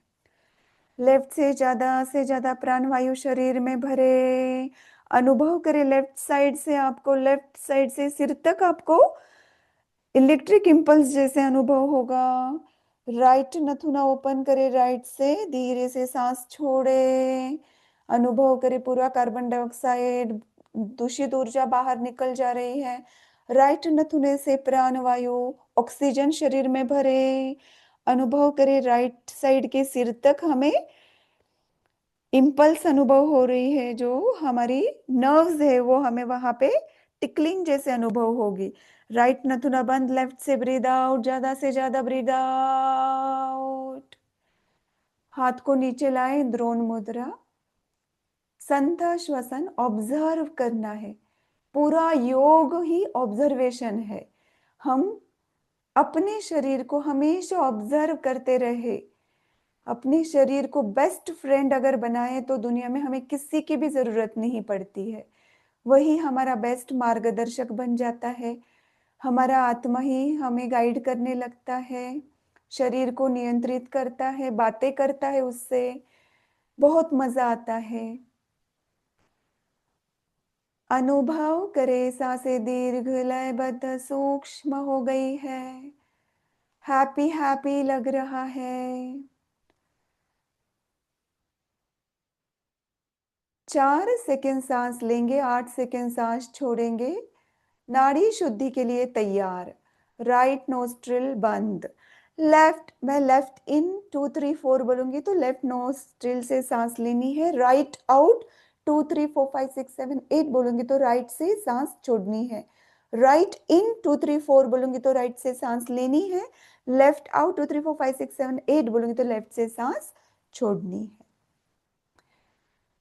लेफ्ट से ज्यादा प्राणवायु शरीर में भरे, अनुभव करें। लेफ्ट साइड से आपको, लेफ्ट साइड से सिर तक आपको इलेक्ट्रिक इंपल्स जैसे अनुभव होगा। राइट नथुना ओपन करे, राइट से धीरे से सांस छोड़े, अनुभव करे पूरा कार्बन डाइऑक्साइड, दूषित ऊर्जा बाहर निकल जा रही है। राइट नथुने से प्राणवायु ऑक्सीजन शरीर में भरे, अनुभव करे राइट साइड के सिर तक हमें इम्पल्स अनुभव हो रही है। जो हमारी नर्व्स है वो हमें वहां पे टिकलिंग जैसे अनुभव होगी। राइट नथुना बंद, लेफ्ट से ब्रीद आउट, ज्यादा से ज्यादा ब्रीद आउट। हाथ को नीचे लाएं, द्रोण मुद्रा। संथ श्वसन ऑब्जर्व करना है। पूरा योग ही ऑब्जर्वेशन है। हम अपने शरीर को हमेशा ऑब्जर्व करते रहे। अपने शरीर को बेस्ट फ्रेंड अगर बनाए तो दुनिया में हमें किसी की भी जरूरत नहीं पड़ती है। वही हमारा बेस्ट मार्गदर्शक बन जाता है। हमारा आत्मा ही हमें गाइड करने लगता है, शरीर को नियंत्रित करता है, बातें करता है, उससे बहुत मजा आता है। अनुभव करे सांसें दीर्घ लयबद्ध सूक्ष्म हो गई है। हैप्पी हैप्पी लग रहा है। 4 सेकेंड सांस लेंगे, 8 सेकेंड सांस छोड़ेंगे। नाड़ी शुद्धि के लिए तैयार। राइट नोस्ट्रिल बंद। लेफ्ट, मैं लेफ्ट इन 2 3 4 बोलूंगी तो लेफ्ट नोस्ट्रिल से सांस लेनी है। राइट आउट 2 3 4 5 6 7 8 बोलूंगी तो राइट से सांस छोड़नी है। राइट इन 2 3 4 बोलूंगी तो राइट से सांस लेनी है। लेफ्ट आउट 2 3 4 5 6 7 8 बोलूंगी तो लेफ्ट से सांस छोड़नी है।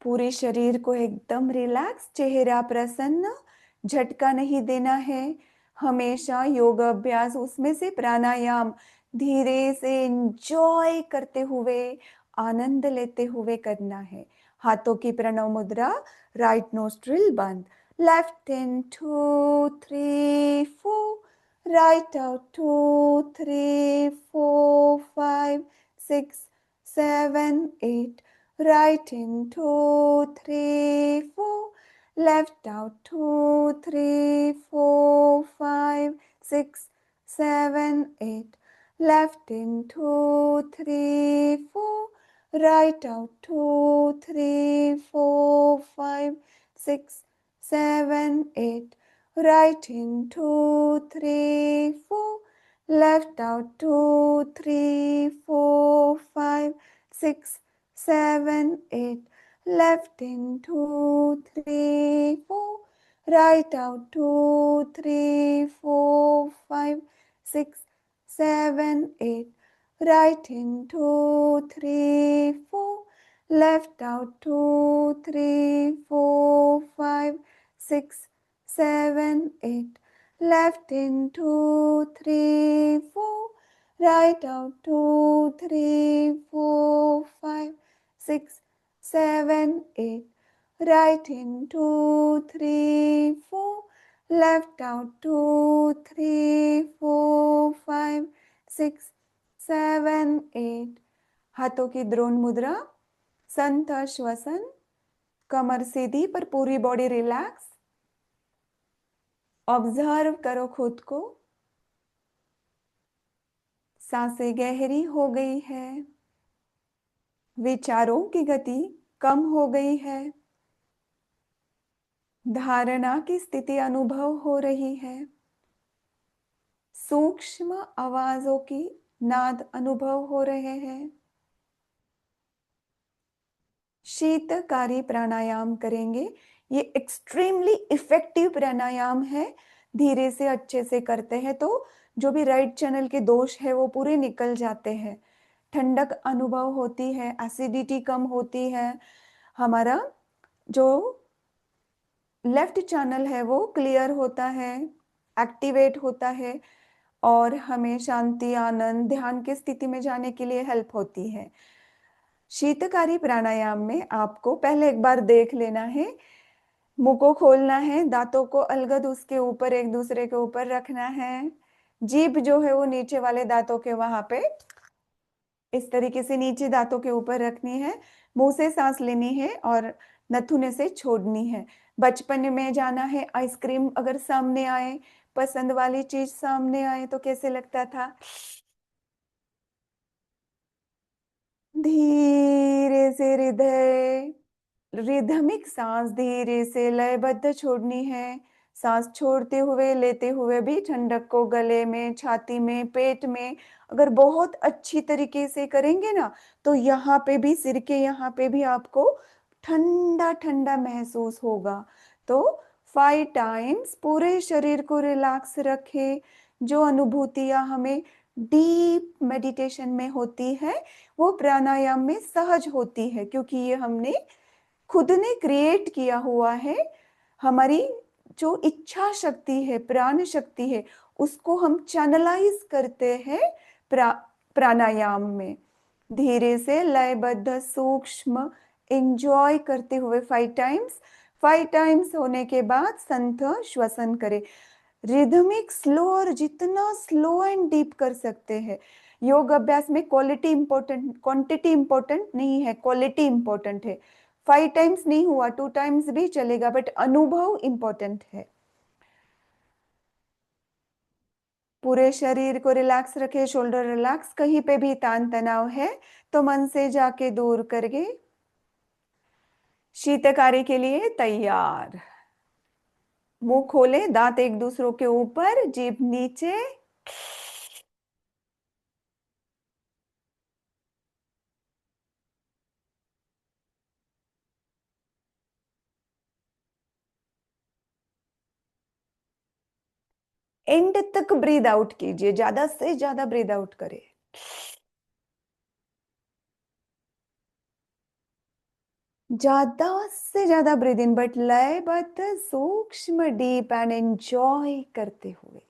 पूरे शरीर को एकदम रिलैक्स, चेहरा प्रसन्न, झटका नहीं देना है। हमेशा योग अभ्यास, उसमें से प्राणायाम धीरे से एंजॉय करते हुए, आनंद लेते हुए करना है। हाथों की प्रणव मुद्रा। राइट नोस्ट्रिल बंद। Left in 2 3 4। Right out 2 3 4 5 6 7 8। Right in 2 3 4. Left out 2 3 4 5 6 7 8. Left in 2 3 4. Right out 2 3 4 5 6 7 8. Right in 2 3 4. Left out 2 3 4 5 6 7 8. Left in 2 3 4. Right out 2 3 4 5 6 7 8. Right in 2 3 4. Left out 2 3 4 5 6 7 8. Left in 2 3 4. Right out 2 3 4 5 6 7 8. Right in 2 3 4. Left out 2 3 4 5 6 7 8. हाथों की द्रोण मुद्रा। संत श्वसन। कमर सीधी पर पूरी body relax. Observe करो खुद को। सांसें गहरी हो गई है। विचारों की गति कम हो गई है। धारणा की स्थिति अनुभव हो रही है। सूक्ष्म आवाजों की नाद अनुभव हो रहे हैं। शीतकारी प्राणायाम करेंगे। ये एक्सट्रीमली इफेक्टिव प्राणायाम है। धीरे से अच्छे से करते हैं तो जो भी राइट चैनल के दोष है वो पूरे निकल जाते हैं। ठंडक अनुभव होती है, एसिडिटी कम होती है। हमारा जो लेफ्ट चैनल है वो क्लियर होता है, एक्टिवेट होता है और हमें शांति, आनंद, ध्यान की स्थिति में जाने के लिए हेल्प होती है। शीतकारी प्राणायाम में आपको पहले एक बार देख लेना है। मुंह को खोलना है, दांतों को अलगद उसके ऊपर एक दूसरे के ऊपर रखना है। जीभ जो है वो नीचे वाले दांतों के वहां पे इस तरीके से नीचे दांतों के ऊपर रखनी है। मुंह से सांस लेनी है और नथुने से छोड़नी है। बचपन में जाना है। आइसक्रीम अगर सामने आए, पसंद वाली चीज सामने आए तो कैसे लगता था? धीरे से हृदय, रिदमिक सांस धीरे से लयबद्ध छोड़नी है। सांस छोड़ते हुए, लेते हुए भी ठंडक को गले में, छाती में, पेट में अगर बहुत अच्छी तरीके से करेंगे ना तो यहाँ पे भी, सिर के यहाँ पे भी आपको ठंडा ठंडा महसूस होगा। तो 5 टाइम्स पूरे शरीर को रिलैक्स रखें। जो अनुभूतियां हमें डीप मेडिटेशन में होती है वो प्राणायाम में सहज होती है, क्योंकि ये हमने खुद ने क्रिएट किया हुआ है। हमारी जो इच्छा शक्ति है, प्राण शक्ति है, उसको हम चैनलाइज करते हैं प्राणायाम में। धीरे से लयबद्ध सूक्ष्म एंजॉय करते हुए 5 टाइम्स। 5 टाइम्स होने के बाद संथ श्वसन करे। रिदमिक स्लो, और जितना स्लो एंड डीप कर सकते हैं। योग अभ्यास में क्वालिटी इंपॉर्टेंट, क्वांटिटी इंपॉर्टेंट नहीं है, क्वालिटी इंपॉर्टेंट है। 5 टाइम्स नहीं हुआ, 2 टाइम्स भी चलेगा, बट अनुभव इंपॉर्टेंट है। पूरे शरीर को रिलैक्स रखे, शोल्डर रिलैक्स, कहीं पे भी तान तनाव है तो मन से जाके दूर करके शीतकारी के लिए तैयार। मुंह खोले, दांत एक दूसरों के ऊपर, जीभ नीचे। एंड तक ब्रीद आउट कीजिए, ज्यादा से ज्यादा ब्रीद आउट करें। ज्यादा से ज्यादा ब्रीद इन, बट लयबद्ध, सूक्ष्म, डीप एंड एंजॉय करते हुए।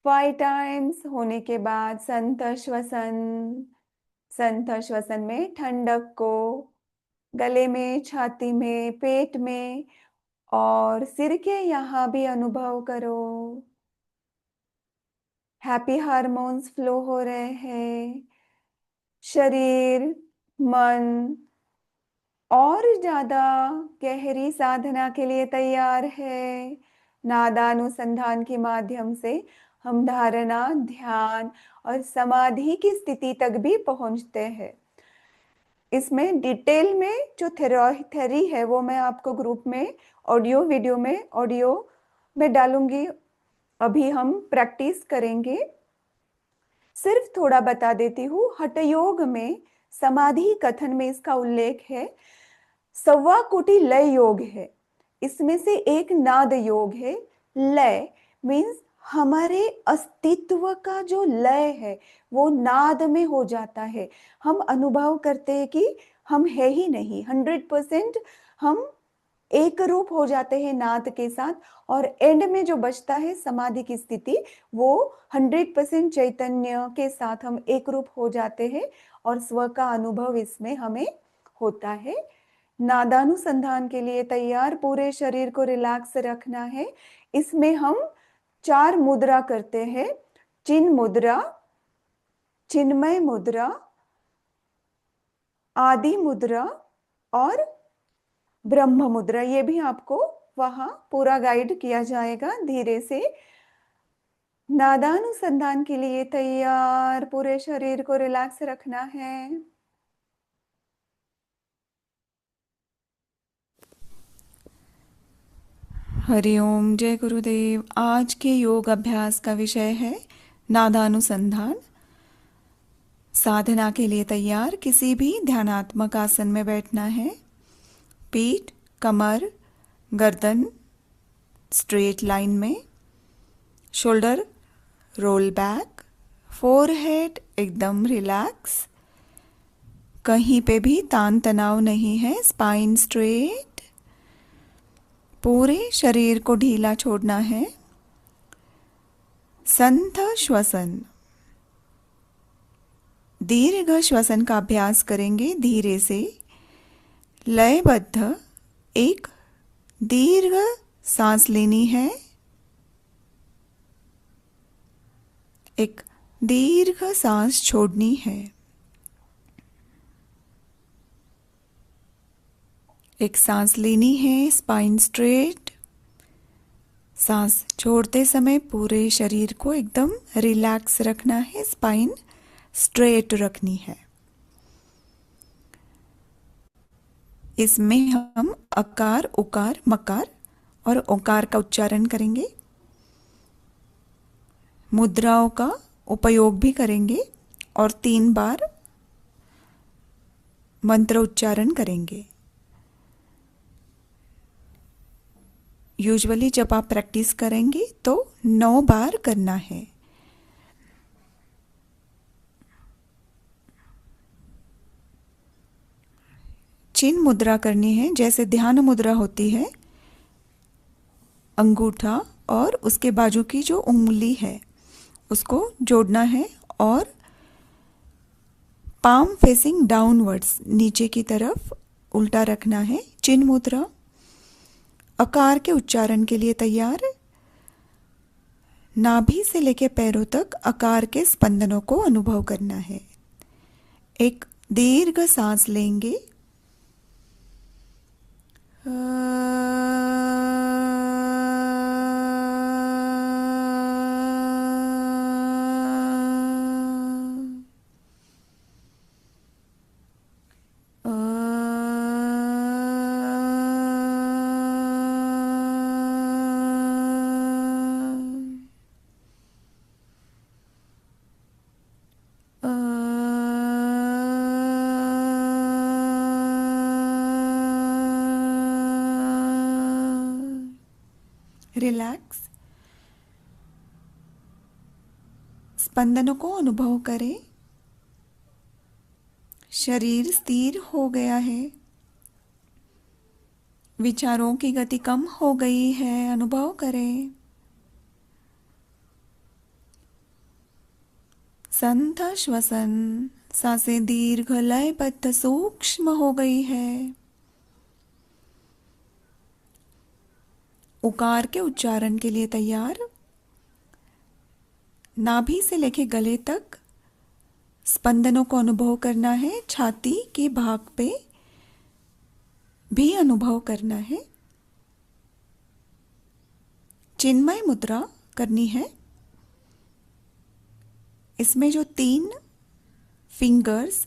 फाइव टाइम्स होने के बाद संत श्वसन। संत श्वसन में ठंडक को गले में, छाती में, पेट में और सिर के यहाँ भी अनुभव करो। हैप्पी हार्मोन्स फ्लो हो रहे हैं। शरीर, मन और ज्यादा गहरी साधना के लिए तैयार है। नादानुसंधान के माध्यम से हम धारणा, ध्यान और समाधि की स्थिति तक भी पहुंचते हैं। इसमें डिटेल में जो थ्योरी है वो मैं आपको ग्रुप में ऑडियो में डालूंगी। अभी हम प्रैक्टिस करेंगे। सिर्फ थोड़ा बता देती हूँ, हठयोग में समाधि कथन में इसका उल्लेख है। 1.25 कोटि लय योग है, इसमें से एक नाद योग है। लय मीन्स हमारे अस्तित्व का जो लय है वो नाद में हो जाता है। हम अनुभव करते हैं कि हम है ही नहीं, 100% हम एक रूप हो जाते हैं नाद के साथ। और एंड में जो बचता है समाधि की स्थिति, वो 100% चैतन्य के साथ हम एक रूप हो जाते हैं और स्व का अनुभव इसमें हमें होता है। नादानुसंधान के लिए तैयार, पूरे शरीर को रिलैक्स रखना है। इसमें हम 4 मुद्रा करते हैं। चिन्ह मुद्रा, चिन्मय मुद्रा, आदि मुद्रा और ब्रह्म मुद्रा। ये भी आपको वहां पूरा गाइड किया जाएगा धीरे से। नादानुसंधान के लिए तैयार, पूरे शरीर को रिलैक्स रखना है। हरिओम, जय गुरुदेव। आज के योग अभ्यास का विषय है नादानुसंधान। साधना के लिए तैयार, किसी भी ध्यानात्मक आसन में बैठना है। पीठ, कमर, गर्दन स्ट्रेट लाइन में, शोल्डर रोल बैक, फोरहेड एकदम रिलैक्स, कहीं पे भी तान तनाव नहीं है, स्पाइन स्ट्रेट, पूरे शरीर को ढीला छोड़ना है। संथ श्वसन, दीर्घ श्वसन का अभ्यास करेंगे धीरे से। लयबद्ध, एक दीर्घ सांस लेनी है, एक दीर्घ सांस छोड़नी है। एक सांस लेनी है, स्पाइन स्ट्रेट। सांस छोड़ते समय पूरे शरीर को एकदम रिलैक्स रखना है, स्पाइन स्ट्रेट रखनी है। इसमें हम अकार, उकार, मकार और ओकार का उच्चारण करेंगे। मुद्राओं का उपयोग भी करेंगे और 3 बार मंत्र उच्चारण करेंगे। यूजुअली जब आप प्रैक्टिस करेंगे तो 9 बार करना है। चिन्ह मुद्रा करनी है, जैसे ध्यान मुद्रा होती है। अंगूठा और उसके बाजू की जो उंगली है उसको जोड़ना है और पाम फेसिंग डाउनवर्ड्स, नीचे की तरफ उल्टा रखना है। चिन्ह मुद्रा। आकार के उच्चारण के लिए तैयार। नाभि से लेकर पैरों तक आकार के स्पंदनों को अनुभव करना है। एक दीर्घ सांस लेंगे। रिलैक्स। स्पंदनों को अनुभव करें। शरीर स्थिर हो गया है। विचारों की गति कम हो गई है, अनुभव करें। संथ श्वसन, सांसें दीर्घ लयबद्ध सूक्ष्म हो गई है। उकार के उच्चारण के लिए तैयार। नाभि से लेके गले तक स्पंदनों को अनुभव करना है। छाती के भाग पे भी अनुभव करना है। चिन्मय मुद्रा करनी है। इसमें जो 3 फिंगर्स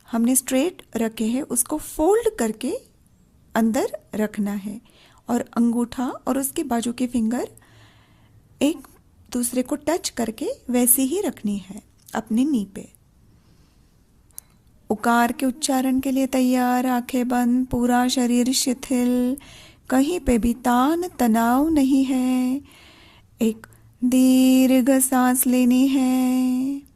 हमने स्ट्रेट रखे हैं उसको फोल्ड करके अंदर रखना है और अंगूठा और उसके बाजू के फिंगर एक दूसरे को टच करके वैसी ही रखनी है अपनी नी पे। उकार के उच्चारण के लिए तैयार। आंखें बंद, पूरा शरीर शिथिल, कहीं पे भी तान तनाव नहीं है। एक दीर्घ सांस लेनी है।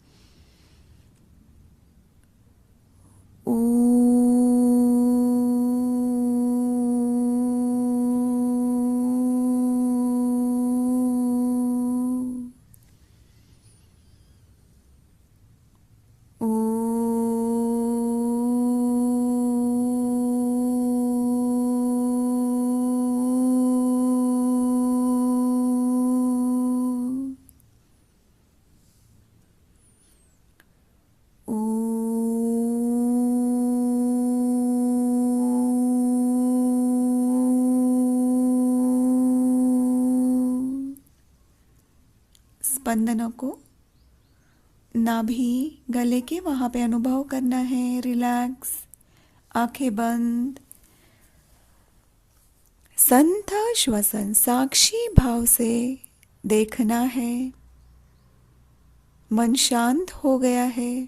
स्पंदनों को नाभि गले के वहां पे अनुभव करना है। रिलैक्स, आंखें बंद। संथ श्वसन साक्षी भाव से देखना है। मन शांत हो गया है।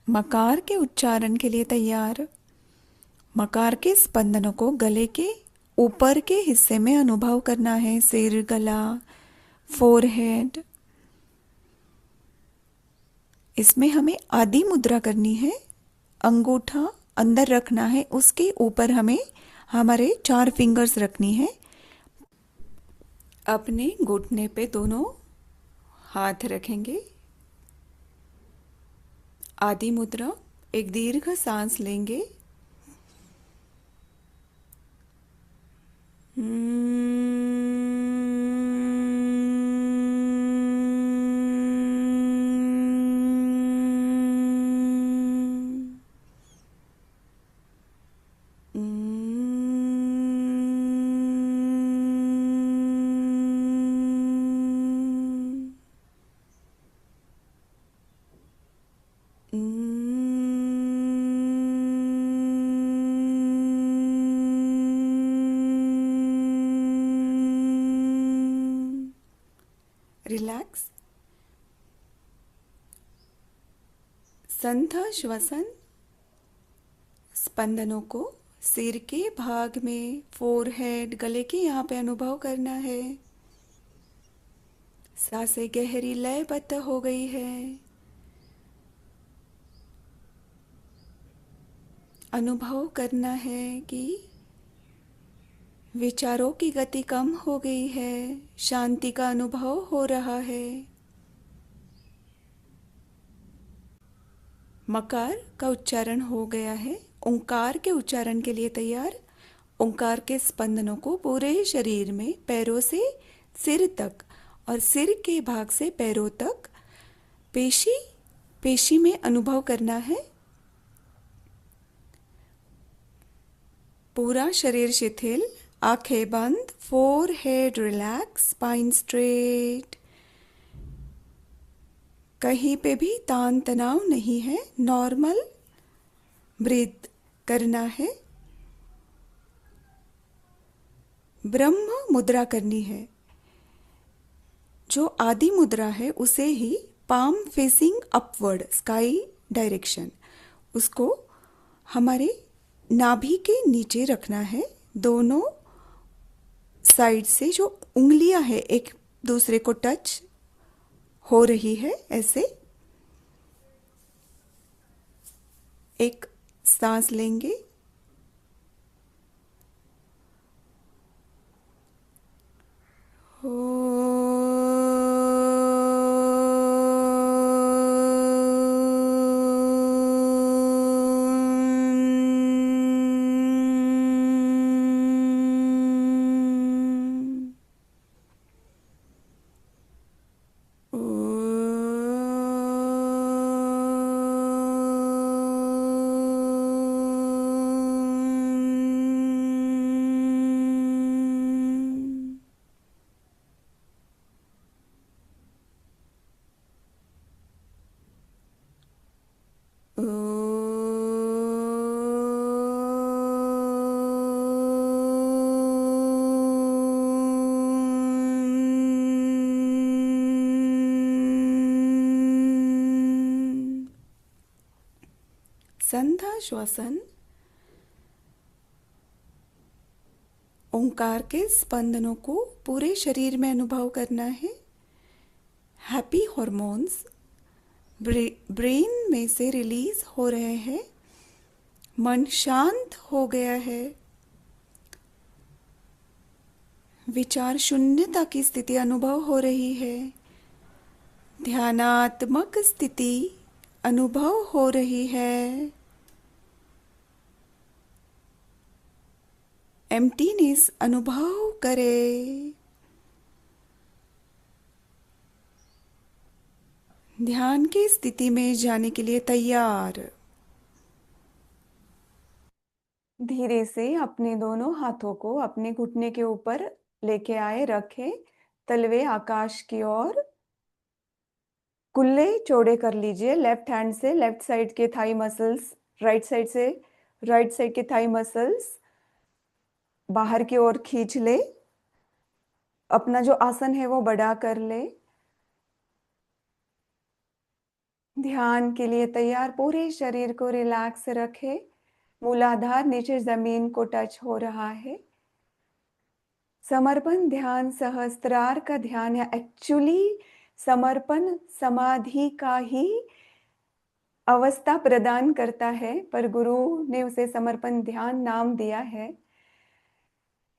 मकार के उच्चारण के लिए तैयार। मकार के स्पंदनों को गले के ऊपर के हिस्से में अनुभव करना है। सिर, गला, फोरहेड। इसमें हमें आदि मुद्रा करनी है। अंगूठा अंदर रखना है, उसके ऊपर हमें हमारे 4 फिंगर्स रखनी है। अपने घुटने पे दोनों हाथ रखेंगे। आदि मुद्रा। एक दीर्घ सांस लेंगे। रिलैक्स। संथ श्वसन स्पंदनों को सिर के भाग में, फोरहेड, गले के यहाँ पे अनुभव करना है। सांसें गहरी लयबद्ध हो गई है। अनुभव करना है कि विचारों की गति कम हो गई है, शांति का अनुभव हो रहा है। मकार का उच्चारण हो गया है। ओंकार के उच्चारण के लिए तैयार। ओंकार के स्पंदनों को पूरे शरीर में, पैरों से सिर तक और सिर के भाग से पैरों तक, पेशी पेशी में अनुभव करना है। पूरा शरीर शिथिल, आंखें बंद, फोरहेड रिलैक्स, स्पाइन स्ट्रेट। कहीं पे भी तान तनाव नहीं है। नॉर्मल ब्रीथ करना है। ब्रह्म मुद्रा करनी है। जो आदि मुद्रा है उसे ही palm facing upward, sky direction, उसको हमारे नाभि के नीचे रखना है। दोनों साइड से जो उंगलियां हैं एक दूसरे को टच हो रही है, ऐसे एक सांस लेंगे। संध्या श्वसन। ओंकार के स्पंदनों को पूरे शरीर में अनुभव करना है। हैप्पी हॉर्मोन्स ब्रेन में से रिलीज हो रहे हैं। मन शांत हो गया है। विचार शून्यता की स्थिति अनुभव हो रही है। ध्यानात्मक स्थिति अनुभव हो रही है। एम्प्टीनेस अनुभव करें। ध्यान की स्थिति में जाने के लिए तैयार। धीरे से अपने दोनों हाथों को अपने घुटने के ऊपर लेके आए, रखें। तलवे आकाश की ओर, कुल्ले चौड़े कर लीजिए। लेफ्ट हैंड से लेफ्ट साइड के थाई मसल्स, राइट साइड से राइट साइड के थाई मसल्स बाहर की ओर खींच ले। अपना जो आसन है वो बड़ा कर ले। ध्यान के लिए तैयार। पूरे शरीर को रिलैक्स रखें। मूलाधार नीचे जमीन को टच हो रहा है। समर्पण ध्यान सहस्त्रार का ध्यान है। एक्चुअली समर्पण समाधि का ही अवस्था प्रदान करता है, पर गुरु ने उसे समर्पण ध्यान नाम दिया है।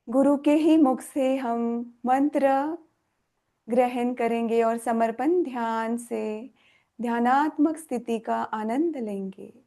गुरु के ही मुख से हम मंत्र ग्रहण करेंगे और समर्पण ध्यान से ध्यानात्मक स्थिति का आनंद लेंगे।